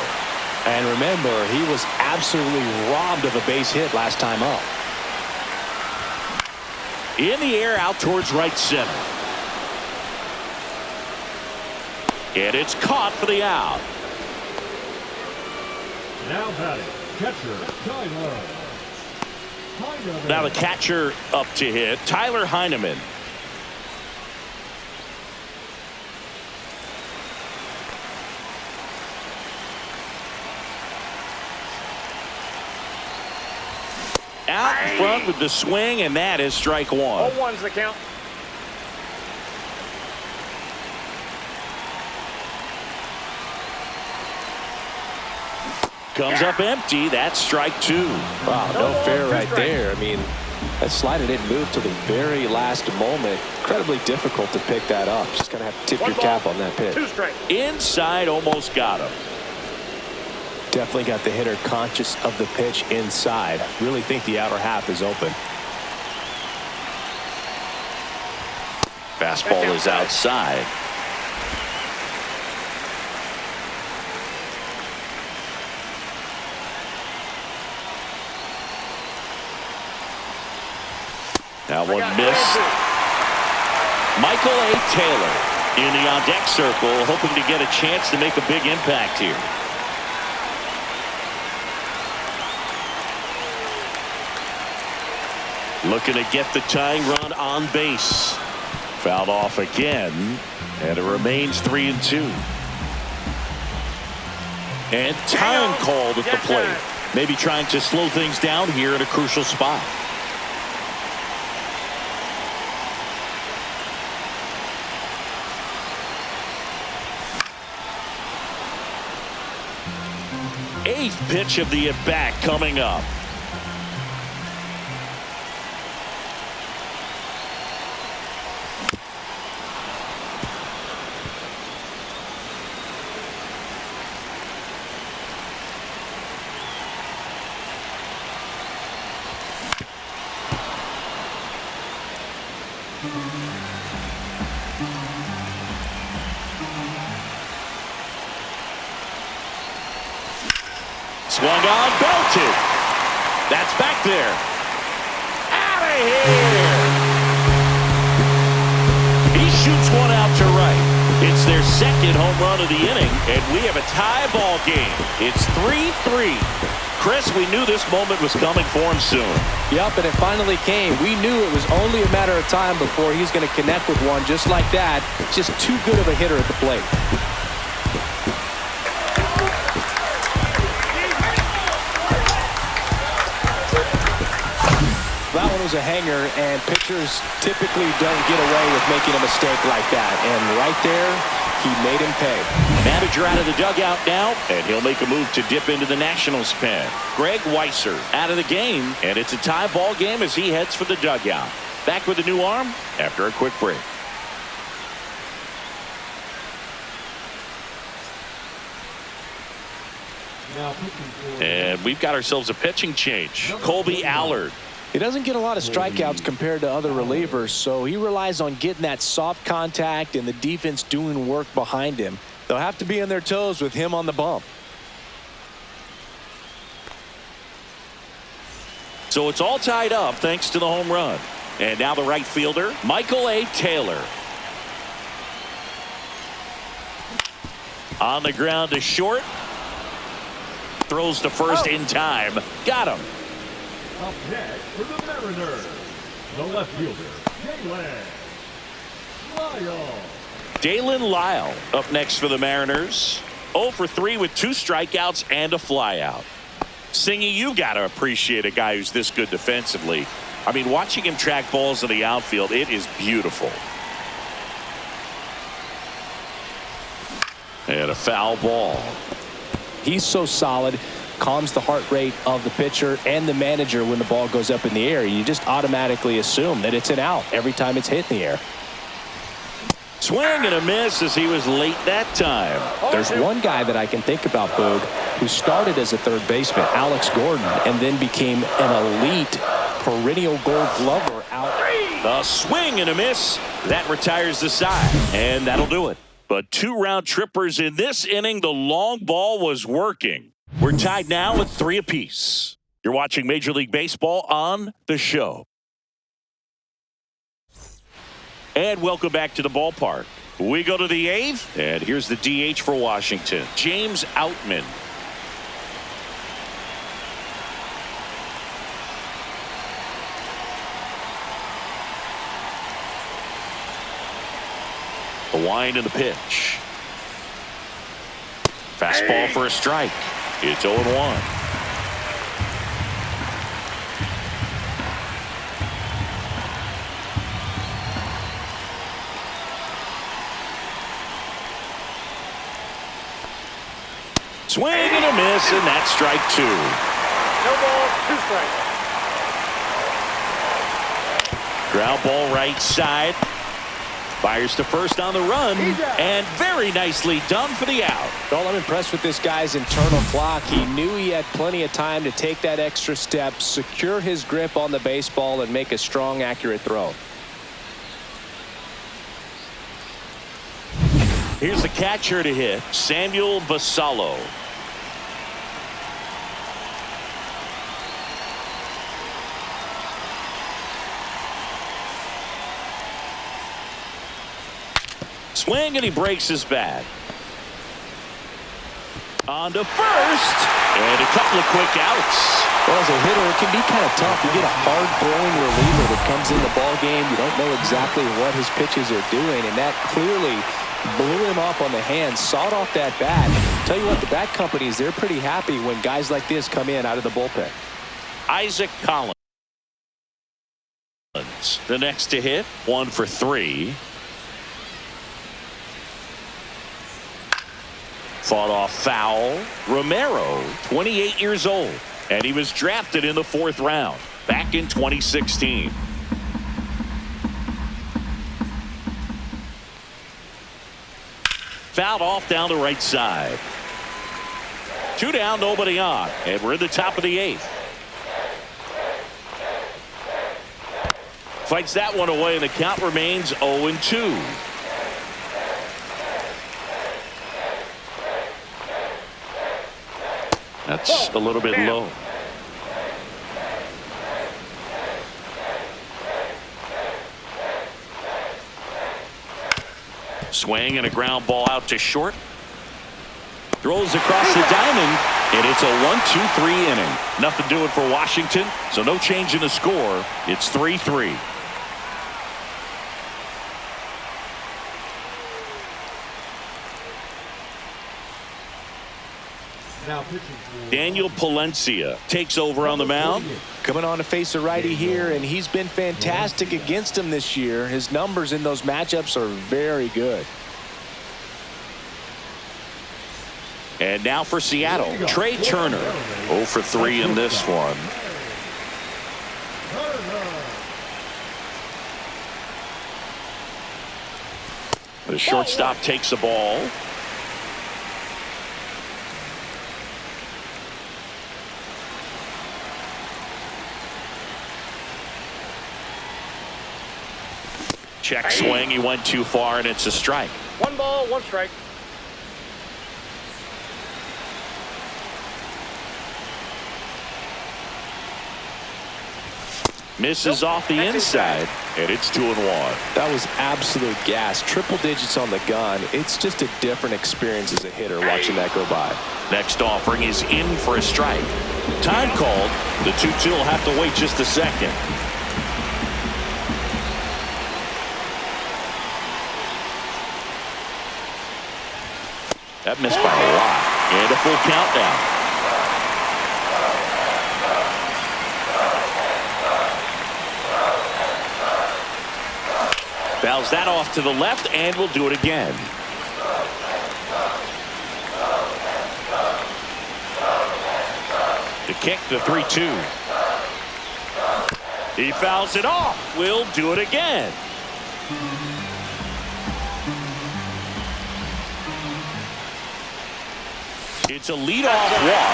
Speaker 2: And remember, he was absolutely robbed of a base hit last time up.
Speaker 1: In the air out towards right center. And it's caught for the out.
Speaker 3: Now batting, catcher Tyler.
Speaker 1: Now the catcher up to hit, Tyler Heineman. Out front with the swing, and that is strike 1.
Speaker 4: 0-1's the count.
Speaker 1: Comes up empty. That's strike 2.
Speaker 2: Wow, no fair right there. I mean, that slider didn't move till the very last moment. Incredibly difficult to pick that up. Just gonna have to tip your cap on that pitch.
Speaker 4: 2 strikes.
Speaker 1: Inside, almost got him.
Speaker 2: Definitely got the hitter conscious of the pitch inside. Really think the outer half is open.
Speaker 1: Fastball is outside. That one missed. Michael A. Taylor in the on-deck circle, hoping to get a chance to make a big impact here. Looking to get the tying run on base. Fouled off again, and it remains 3-2. And time called at the plate. Maybe trying to slow things down here at a crucial spot. Eighth pitch of the at-bat coming up. Swung on, belted. That's back there. Out of here. He shoots one out to right. It's their second home run of the inning, and we have a tie ball game. It's 3-3. Chris, we knew this moment was coming for him soon.
Speaker 2: Yep, and it finally came. We knew it was only a matter of time before he's going to connect with one just like that. Just too good of a hitter at the plate. That one was a hanger, and pitchers typically don't get away with making a mistake like that. And right there, he made him pay.
Speaker 1: Manager out of the dugout now, and he'll make a move to dip into the Nationals pen. Greg Weisser out of the game, and it's a tie ball game as he heads for the dugout. Back with a new arm after a quick break. And we've got ourselves a pitching change. Colby Allard.
Speaker 2: He doesn't get a lot of strikeouts compared to other relievers, so he relies on getting that soft contact and the defense doing work behind him. They'll have to be on their toes with him on the bump.
Speaker 1: So it's all tied up thanks to the home run. And now the right fielder, Michael A. Taylor. On the ground to short. Throws to first in time. Got him.
Speaker 3: Up next for the Mariners, the left fielder,
Speaker 1: Dalen Lyle up next for the Mariners. 0 for 3 with 2 strikeouts and a flyout. Singy, you got to appreciate a guy who's this good defensively. I mean, watching him track balls in the outfield, it is beautiful. And a foul ball.
Speaker 2: He's so solid, calms the heart rate of the pitcher and the manager when the ball goes up in the air. You just automatically assume that it's an out every time it's hit in the air.
Speaker 1: Swing and a miss as he was late that time.
Speaker 2: There's one guy that I can think about, Boog, who started as a third baseman, Alex Gordon, and then became an elite perennial gold glover out.
Speaker 1: A swing and a miss. That retires the side, and that'll do it. But 2 round trippers in this inning. The long ball was working. We're tied now with 3 apiece. You're watching Major League Baseball on The Show. And welcome back to the ballpark. We go to the 8th, and here's the DH for Washington, James Outman. The wind and the pitch. Fastball for a strike. It's 0-1. Swing and a miss, and that's strike 2.
Speaker 4: No ball, 2 strikes.
Speaker 1: Ground ball right side. Fires to first on the run, and very nicely done for the out.
Speaker 2: Well, I'm impressed with this guy's internal clock. He knew he had plenty of time to take that extra step, secure his grip on the baseball, and make a strong, accurate throw.
Speaker 1: Here's the catcher to hit, Samuel Basallo. Swing, and he breaks his bat. On to first, and a couple of quick outs.
Speaker 2: Well, as a hitter, it can be kind of tough. You get a hard-throwing reliever that comes in the ball game. You don't know exactly what his pitches are doing, and that clearly blew him off on the hand, sawed off that bat. Tell you what, the bat companies, they're pretty happy when guys like this come in out of the bullpen.
Speaker 1: Isaac Collins, the next to hit, 1 for 3. Fought off foul. Romero, 28 years old, and he was drafted in the 4th round back in 2016. Fouled off down the right side. 2 down, nobody on, and we're in the top of the 8th. Fights that one away, and the count remains 0-2. That's a little bit low. Swing and a ground ball out to short. Throws across the diamond, and it's a 1-2-3 inning. Nothing doing for Washington, so no change in the score. It's 3-3.
Speaker 3: Now pitching for
Speaker 1: Daniel Palencia takes over on the mound.
Speaker 2: Coming on to face a righty here, and he's been fantastic against him this year. His numbers in those matchups are very good.
Speaker 1: And now for Seattle, Trey Turner. 0 for 3 in this one. The shortstop takes the ball. Check swing. He went too far, and it's a strike.
Speaker 4: 1 ball, 1 strike.
Speaker 1: Misses off the inside, and it's 2-1.
Speaker 2: That was absolute gas. Triple digits on the gun. It's just a different experience as a hitter watching that go by.
Speaker 1: Next offering is in for a strike. Time called. The 2-2 will have to wait just a second. That missed by a lot. And a full count now. Fouls that off to the left, and we'll do it again. The kick, the 3-2. He fouls it off. We'll do it again. It's a leadoff walk,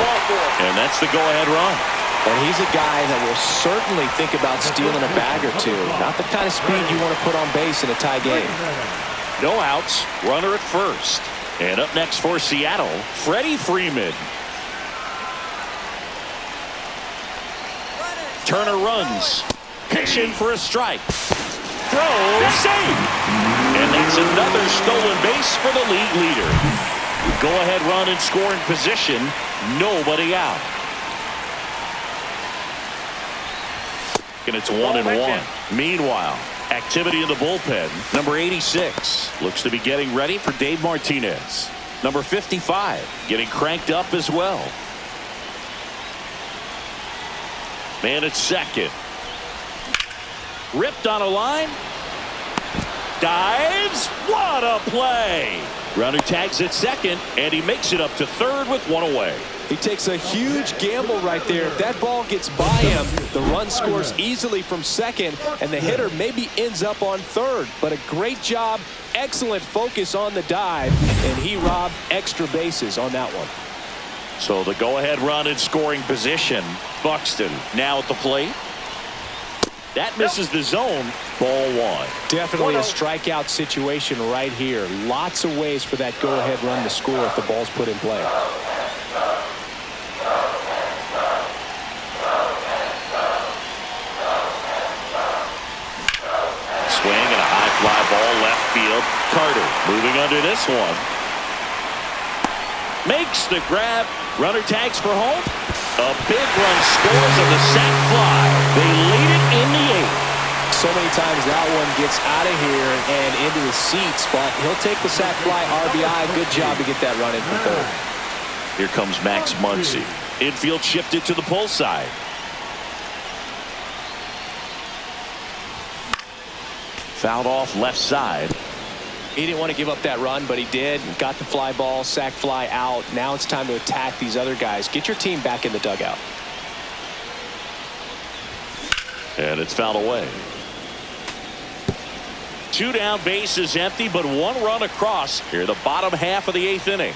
Speaker 1: and that's the go-ahead run.
Speaker 2: And he's a guy that will certainly think about stealing a bag or two. Not the kind of speed you want to put on base in a tie game.
Speaker 1: No outs, runner at first. And up next for Seattle, Freddie Freeman. Turner runs. Pitch in for a strike. Throw, save. And that's another stolen base for the league leader. Go-ahead run in scoring position. Nobody out. And it's 1-1. Meanwhile, activity in the bullpen. Number 86 looks to be getting ready for Dave Martinez. Number 55 getting cranked up as well. Man at second. Ripped on a line. Dives. What a play. Runner tags at second, and he makes it up to third with 1 away.
Speaker 2: He takes a huge gamble right there. If that ball gets by him, the run scores easily from second, and the hitter maybe ends up on third. But a great job, excellent focus on the dive, and he robbed extra bases on that one.
Speaker 1: So the go-ahead run in scoring position. Buxton now at the plate. That misses the zone. Ball 1.
Speaker 2: Definitely a strikeout situation right here. Lots of ways for that go-ahead run to score if the ball's put in play.
Speaker 1: Swing and a high fly ball left field. Carter moving under this one. Makes the grab. Runner tags for home. A big run scores on the sac fly. They lead it in the 8th.
Speaker 2: So many times that one gets out of here and into the seats, but he'll take the sac fly RBI. Good job to get that run in for third.
Speaker 1: Here comes Max Muncy. Infield shifted to the pull side. Fouled off left side.
Speaker 2: He didn't want to give up that run, but he did. Got the fly ball, sac fly out. Now it's time to attack these other guys. Get your team back in the dugout.
Speaker 1: And it's fouled away. 2 down, bases empty, but 1 run across here, the bottom half of the 8th inning.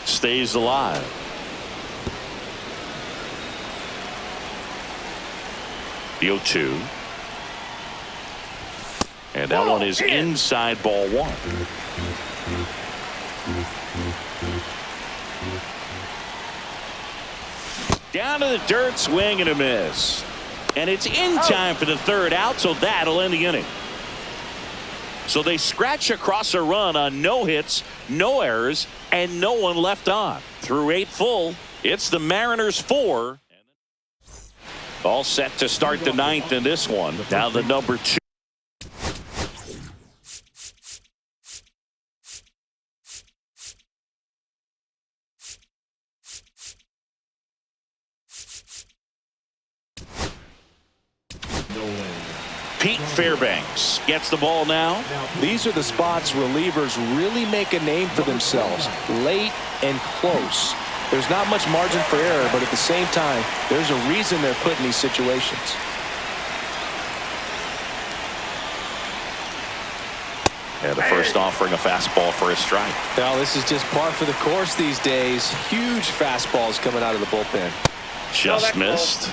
Speaker 1: Stays alive. The 0-2. And that one is inside, ball 1. Down to the dirt, swing and a miss. And it's in time for the third out, so that'll end the inning. So they scratch across a run on no hits, no errors, and no one left on. Through 8 full, it's the Mariners 4. All set to start the 9th in this one. Now the number 2. Pete Fairbanks gets the ball now.
Speaker 2: These are the spots relievers really make a name for themselves. Late and close. There's not much margin for error, but at the same time, there's a reason they're put in these situations.
Speaker 1: And the first offering a fastball for a strike.
Speaker 2: Now this is just par for the course these days. Huge fastballs coming out of the bullpen.
Speaker 1: Just missed.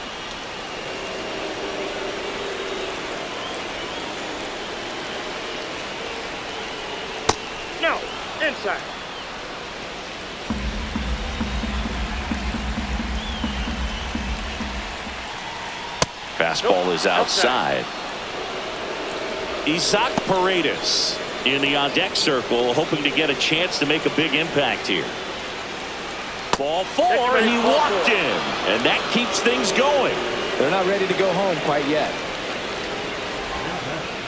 Speaker 4: No, inside.
Speaker 1: Fastball is outside. Isaac Paredes in the on-deck circle, hoping to get a chance to make a big impact here. Ball 4, and he walked in, and that keeps things going.
Speaker 2: They're not ready to go home quite yet.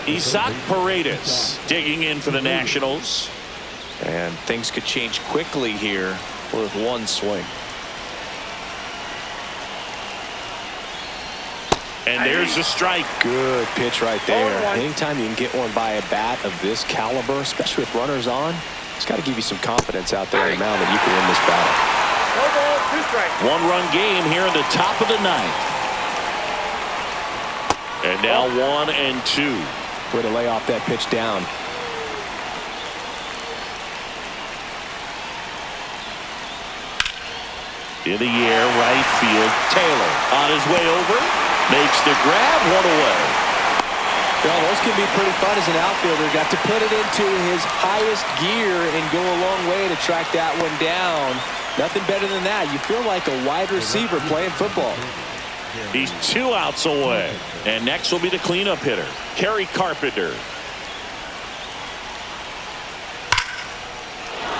Speaker 1: Isaac Paredes digging in for the Nationals.
Speaker 2: And things could change quickly here with one swing.
Speaker 1: And there's a strike.
Speaker 2: Good pitch right there. Anytime you can get one by a bat of this caliber, especially with runners on, it's got to give you some confidence out there on the mound that you can win this battle.
Speaker 4: No ball, 2 strikes.
Speaker 1: 1-run game here in the top of the 9th. And now 1-2.
Speaker 2: Way to lay off that pitch down.
Speaker 1: In the air, right field. Taylor on his way over. Makes the grab, 1 away.
Speaker 2: Well, those can be pretty fun as an outfielder. Got to put it into his highest gear and go a long way to track that one down. Nothing better than that. You feel like a wide receiver playing football.
Speaker 1: He's 2 outs away. And next will be the cleanup hitter, Kerry Carpenter.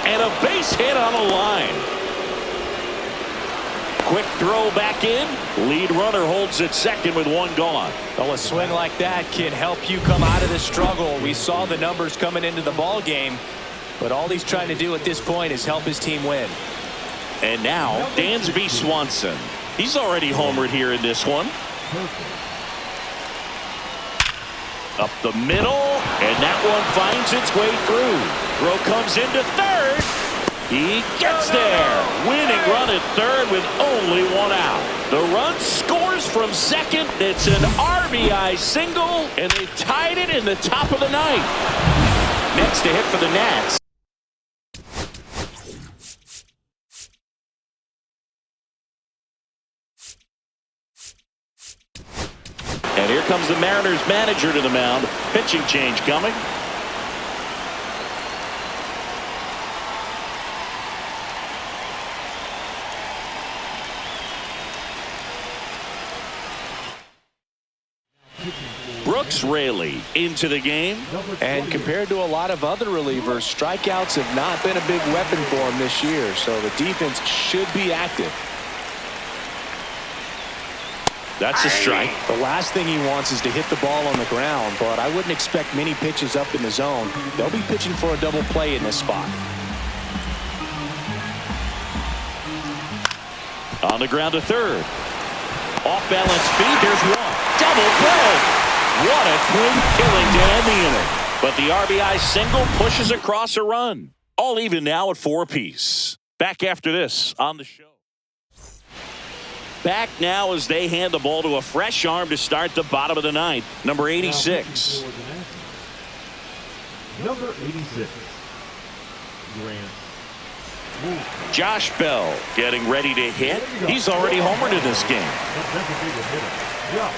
Speaker 1: And a base hit on a line. Quick throw back in. Lead runner holds at second with 1 gone.
Speaker 2: Well, a swing like that can help you come out of the struggle. We saw the numbers coming into the ball game, but all he's trying to do at this point is help his team win.
Speaker 1: And now Dansby Swanson. He's already homered here in this one. Up the middle, and that one finds its way through. Throw comes into third. He gets there. Winning run at third with only 1 out. The run scores from second. It's an RBI single, and they tied it in the top of the 9th. Next to hit for the Nats. And here comes the Mariners manager to the mound. Pitching change coming. Brooks Raley into the game.
Speaker 2: And compared to a lot of other relievers, strikeouts have not been a big weapon for him this year, so the defense should be active.
Speaker 1: That's a strike.
Speaker 2: The last thing he wants is to hit the ball on the ground, but I wouldn't expect many pitches up in the zone. They'll be pitching for a double play in this spot.
Speaker 1: On the ground to third. Off balance feed. There's one. Double play. What a quick killing to end the inning. But the RBI single pushes across a run. All even now at 4 apiece. Back after this on the show. Back now as they hand the ball to a fresh arm to start the bottom of the 9th. Number 86.
Speaker 3: Number 86. Grant.
Speaker 1: Josh Bell getting ready to hit. He's already homered in this game.
Speaker 3: That's a big hitter. Yeah.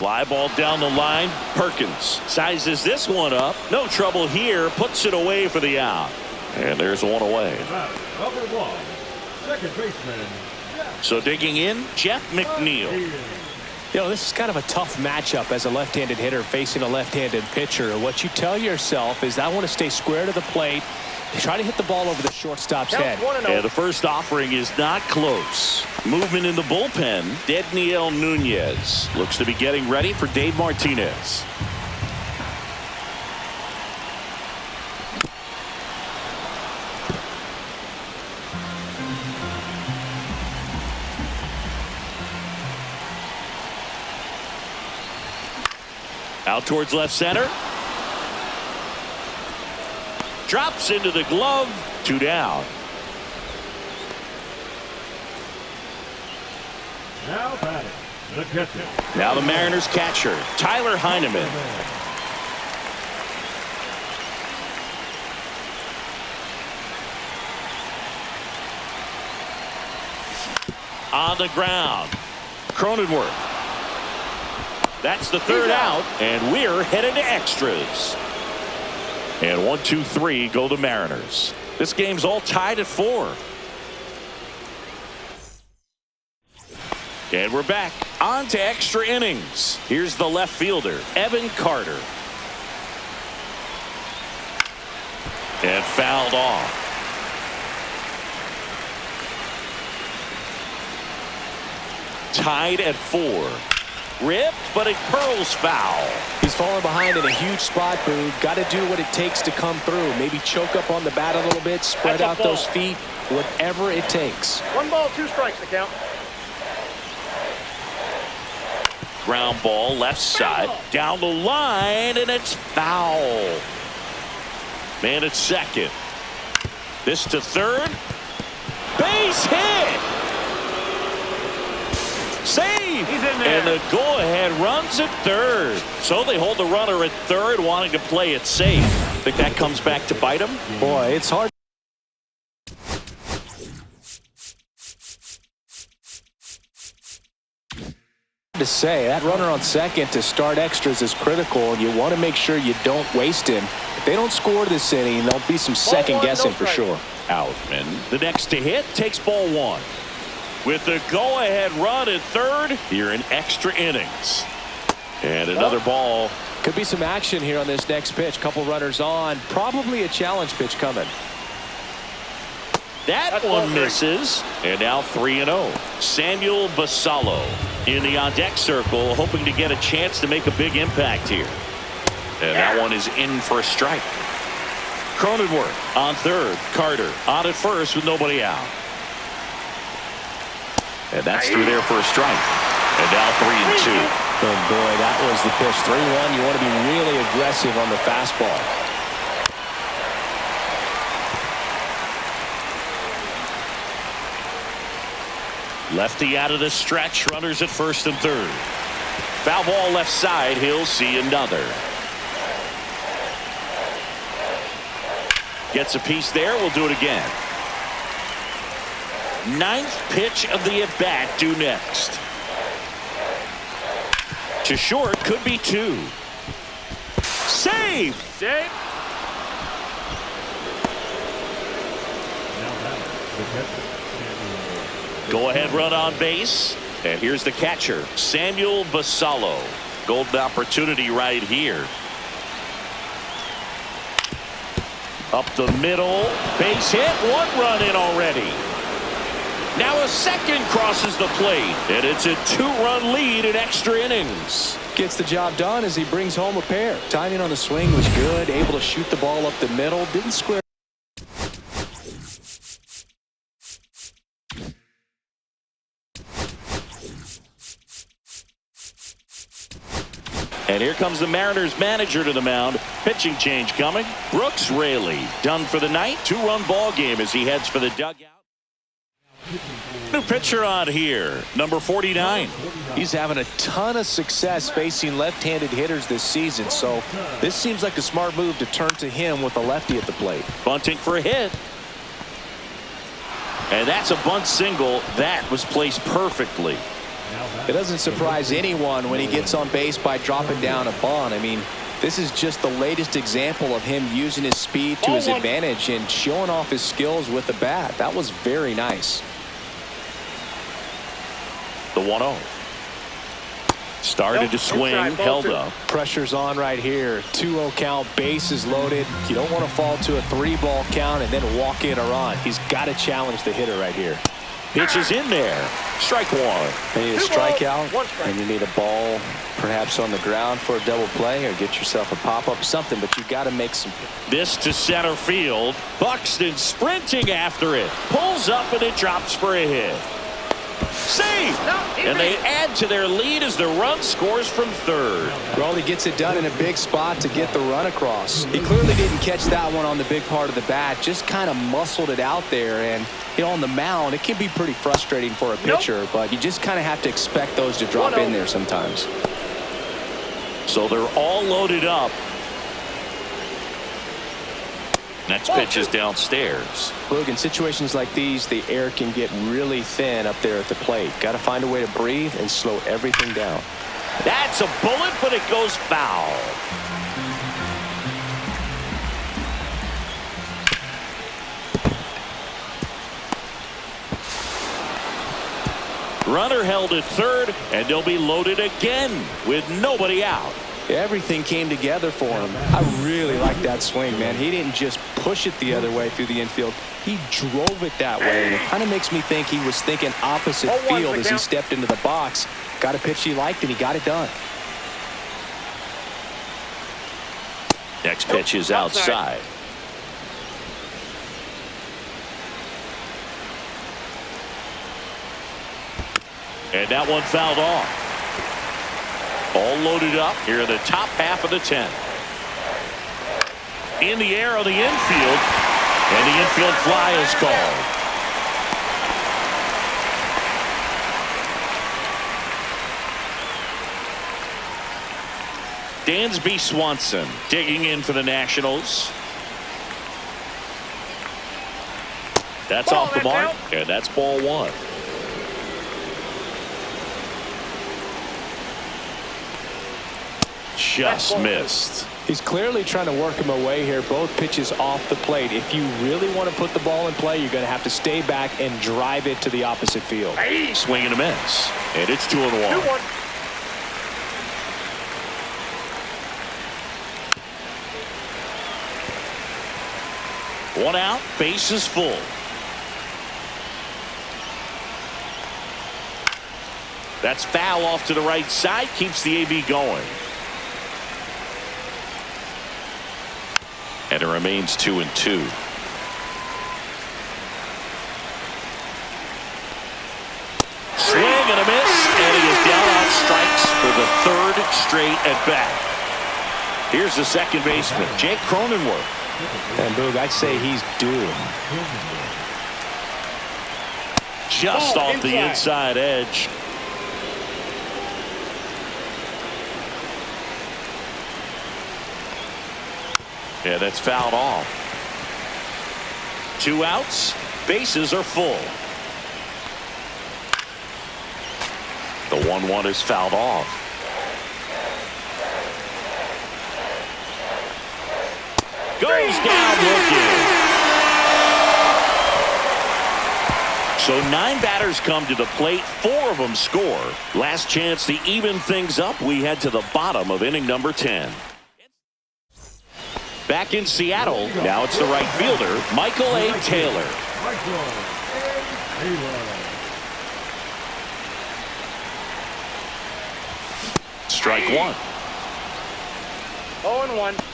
Speaker 1: Fly ball down the line. Perkins sizes this one up. No trouble here. Puts it away for the out. And there's one away.
Speaker 3: Number 1, second baseman.
Speaker 1: So digging in, Jeff McNeil.
Speaker 2: You know, this is kind of a tough matchup as a left-handed hitter facing a left-handed pitcher. What you tell yourself is I want to stay square to the plate, try to hit the ball over the shortstop's head.
Speaker 1: And the first offering is not close. Movement in the bullpen. Dedniel Nunez looks to be getting ready for Dave Martinez. Out towards left center. Drops into the glove. 2 down.
Speaker 3: Now batting, the catcher.
Speaker 1: Now the Mariners catcher, Tyler Heineman. On the ground. Cronenworth. That's the third out, and we're headed to extras. And 1, 2, 3 go the Mariners. This game's all tied at 4. And we're back on to extra innings. Here's the left fielder, Evan Carter. And fouled off. Tied at 4. Ripped, but it curls foul.
Speaker 2: He's falling behind in a huge spot, Boog. Got to do what it takes to come through. Maybe choke up on the bat a little bit, spread out those feet, whatever it takes.
Speaker 4: 1 ball, 2 strikes to count.
Speaker 1: Ground ball left side, down the line, and it's foul. Man at second. This to third. Base hit. Save.
Speaker 4: He's in there.
Speaker 1: And the go-ahead runs at third. So they hold the runner at third, wanting to play it safe. Think that comes back to bite him?
Speaker 2: Boy, it's hard to say. That runner on second to start extras is critical, and you want to make sure you don't waste him. If they don't score this inning, there'll be some second guessing for sure.
Speaker 1: Outman. The next to hit takes ball 1. With the go-ahead run at third, here in extra innings. And another ball.
Speaker 2: Could be some action here on this next pitch. Couple runners on. Probably a challenge pitch coming.
Speaker 1: That one misses. And now 3-0. Samuel Basallo in the on-deck circle, hoping to get a chance to make a big impact here. And that one is in for a strike. Cronenworth on third. Carter on at first with nobody out. And that's through there for a strike. And now 3-2.
Speaker 2: Oh boy, that was the pitch. 3-1. You want to be really aggressive on the fastball.
Speaker 1: Lefty out of the stretch. Runners at first and third. Foul ball left side. He'll see another. Gets a piece there. We'll do it again. 9th pitch of the at-bat due next. To short, could be 2. Save!
Speaker 4: Save.
Speaker 3: Now batting, the catcher.
Speaker 1: Go ahead run on base. And here's the catcher, Samuel Basallo. Golden opportunity right here. Up the middle. Base hit. 1 run in already. Now a second crosses the plate. And it's a 2-run lead in extra innings.
Speaker 2: Gets the job done as he brings home a pair. Timing on the swing was good. Able to shoot the ball up the middle. Didn't square.
Speaker 1: And here comes the Mariners manager to the mound. Pitching change coming. Brooks Raley done for the night. 2-run ball game as he heads for the dugout. New pitcher on here, number 49.
Speaker 2: He's having a ton of success facing left-handed hitters this season, so this seems like a smart move to turn to him with a lefty at the plate.
Speaker 1: Bunting for a hit. And that's a bunt single. That was placed perfectly.
Speaker 2: It doesn't surprise anyone when he gets on base by dropping down a bunt. I mean, this is just the latest example of him using his speed to his advantage and showing off his skills with the bat. That was very nice.
Speaker 1: The 1-0. Started to swing, held up.
Speaker 2: Pressure's on right here. 2-0 count, bases loaded. You don't want to fall to a 3-ball count and then walk in a run. He's got to challenge the hitter right here.
Speaker 1: Pitch is in there. Strike one.
Speaker 2: You need a strikeout, and you need a ball perhaps on the ground for a double play, or get yourself a pop-up, something, but you got to make some.
Speaker 1: This to center field. Buxton sprinting after it. Pulls up and it drops for a hit. Safe! And they add to their lead as the run scores from third.
Speaker 2: Well, he gets it done in a big spot to get the run across. He clearly didn't catch that one on the big part of the bat, just kind of muscled it out there. And, you know, on the mound, it can be pretty frustrating for a pitcher, but you just kind of have to expect those to drop in there sometimes.
Speaker 1: So they're all loaded up. Next pitch is downstairs.
Speaker 2: Look, in situations like these, the air can get really thin up there at the plate. Got to find a way to breathe and slow everything down.
Speaker 1: That's a bullet, but it goes foul. Runner held at third, and they'll be loaded again with nobody out.
Speaker 2: Everything came together for him. I really like that swing, man. He didn't just push it the other way through the infield. He drove it that way, and it kind of makes me think he was thinking opposite field as he stepped into the box. Got a pitch he liked, and he got it done.
Speaker 1: Next pitch is outside. And that one fouled off. All loaded up here in the top half of the 10th. In the air on the infield, and the infield fly is called. Dansby Swanson digging in for the Nationals. That's off the mark, and that's ball one. Just missed.
Speaker 2: He's clearly trying to work him away here. Both pitches off the plate. If you really want to put the ball in play, you're going to have to stay back and drive it to the opposite field.
Speaker 1: Swing and a miss. And it's 2-1.
Speaker 4: 2-1.
Speaker 1: One out, base is full. That's foul off to the right side, keeps the AB going. And it remains 2-2. Swing and a miss, and he is down on strikes for the third straight at bat. Here's the second baseman, Jake Cronenworth.
Speaker 2: And Boog, I'd say he's due.
Speaker 1: Just off the inside edge. Yeah, that's fouled off. 2 outs, bases are full. The 1-1 is fouled off. Goes down looking. So 9 batters come to the plate, 4 of them score. Last chance to even things up. We head to the bottom of inning number 10. Back in Seattle, now it's the right fielder, Michael A. Taylor. Strike one.
Speaker 4: 0-1.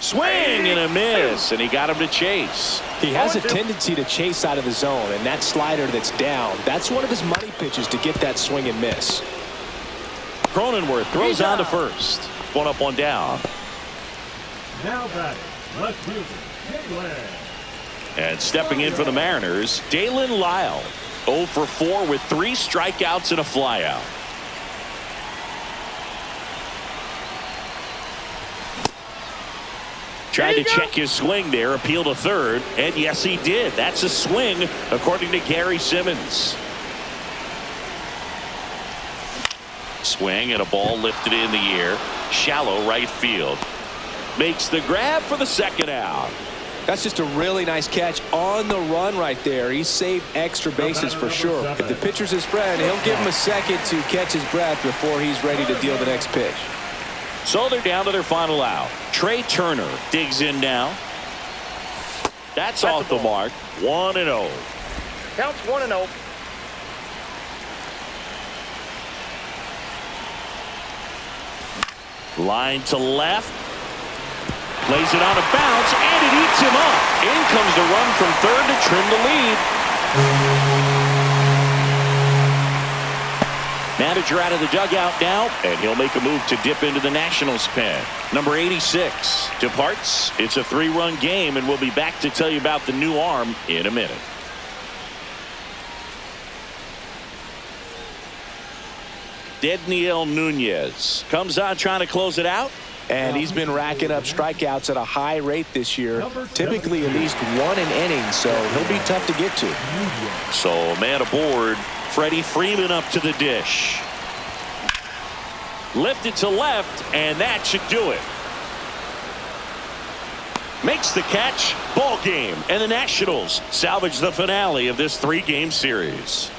Speaker 1: Swing and a miss, and he got him to chase.
Speaker 2: He has a tendency to chase out of the zone, and that slider that's down, that's one of his money pitches to get that swing and miss.
Speaker 1: Cronenworth throws on to first. 1 up, 1 down.
Speaker 3: Now batting, left fielder, Taylor.
Speaker 1: And stepping in for the Mariners, Dalen Lyle. 0 for 4 with 3 strikeouts and a flyout. Tried to check his swing there, appeal to third, and yes, he did. That's a swing, according to Gary Simmons. Swing and a ball lifted in the air. Shallow right field. Makes the grab for the second out.
Speaker 2: That's just a really nice catch on the run right there. He saved extra bases for sure. If the pitcher's his friend, he'll give him a second to catch his breath before he's ready to deal the next pitch.
Speaker 1: So they're down to their final out. Trey Turner digs in now. That's off the mark. 1-0.
Speaker 4: Counts 1-0.
Speaker 1: Line to left. Plays it on a bounce, and it eats him up. In comes the run from third to trim the lead. Manager out of the dugout now, and he'll make a move to dip into the Nationals pen. Number 86 departs. It's a 3-run game, and we'll be back to tell you about the new arm in a minute. Dedniel Nunez comes on trying to close it out.
Speaker 2: And he's been racking up strikeouts at a high rate this year, typically at least one an inning, so he'll be tough to get to.
Speaker 1: So man aboard. Freddie Freeman up to the dish. Lifted to left, and that should do it. Makes the catch. Ball game. And the Nationals salvage the finale of this 3-game series.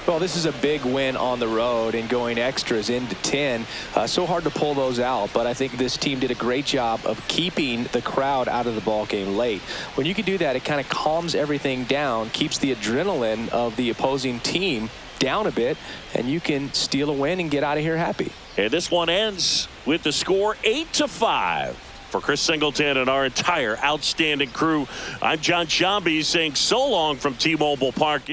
Speaker 2: Well, this is a big win on the road and going extras into 10. So hard to pull those out, but I think this team did a great job of keeping the crowd out of the ball game late. When you can do that, it kind of calms everything down, keeps the adrenaline of the opposing team down a bit, and you can steal a win and get out of here happy.
Speaker 1: And this one ends with the score 8-5. For Chris Singleton and our entire outstanding crew, I'm John Shambi saying so long from T-Mobile Park.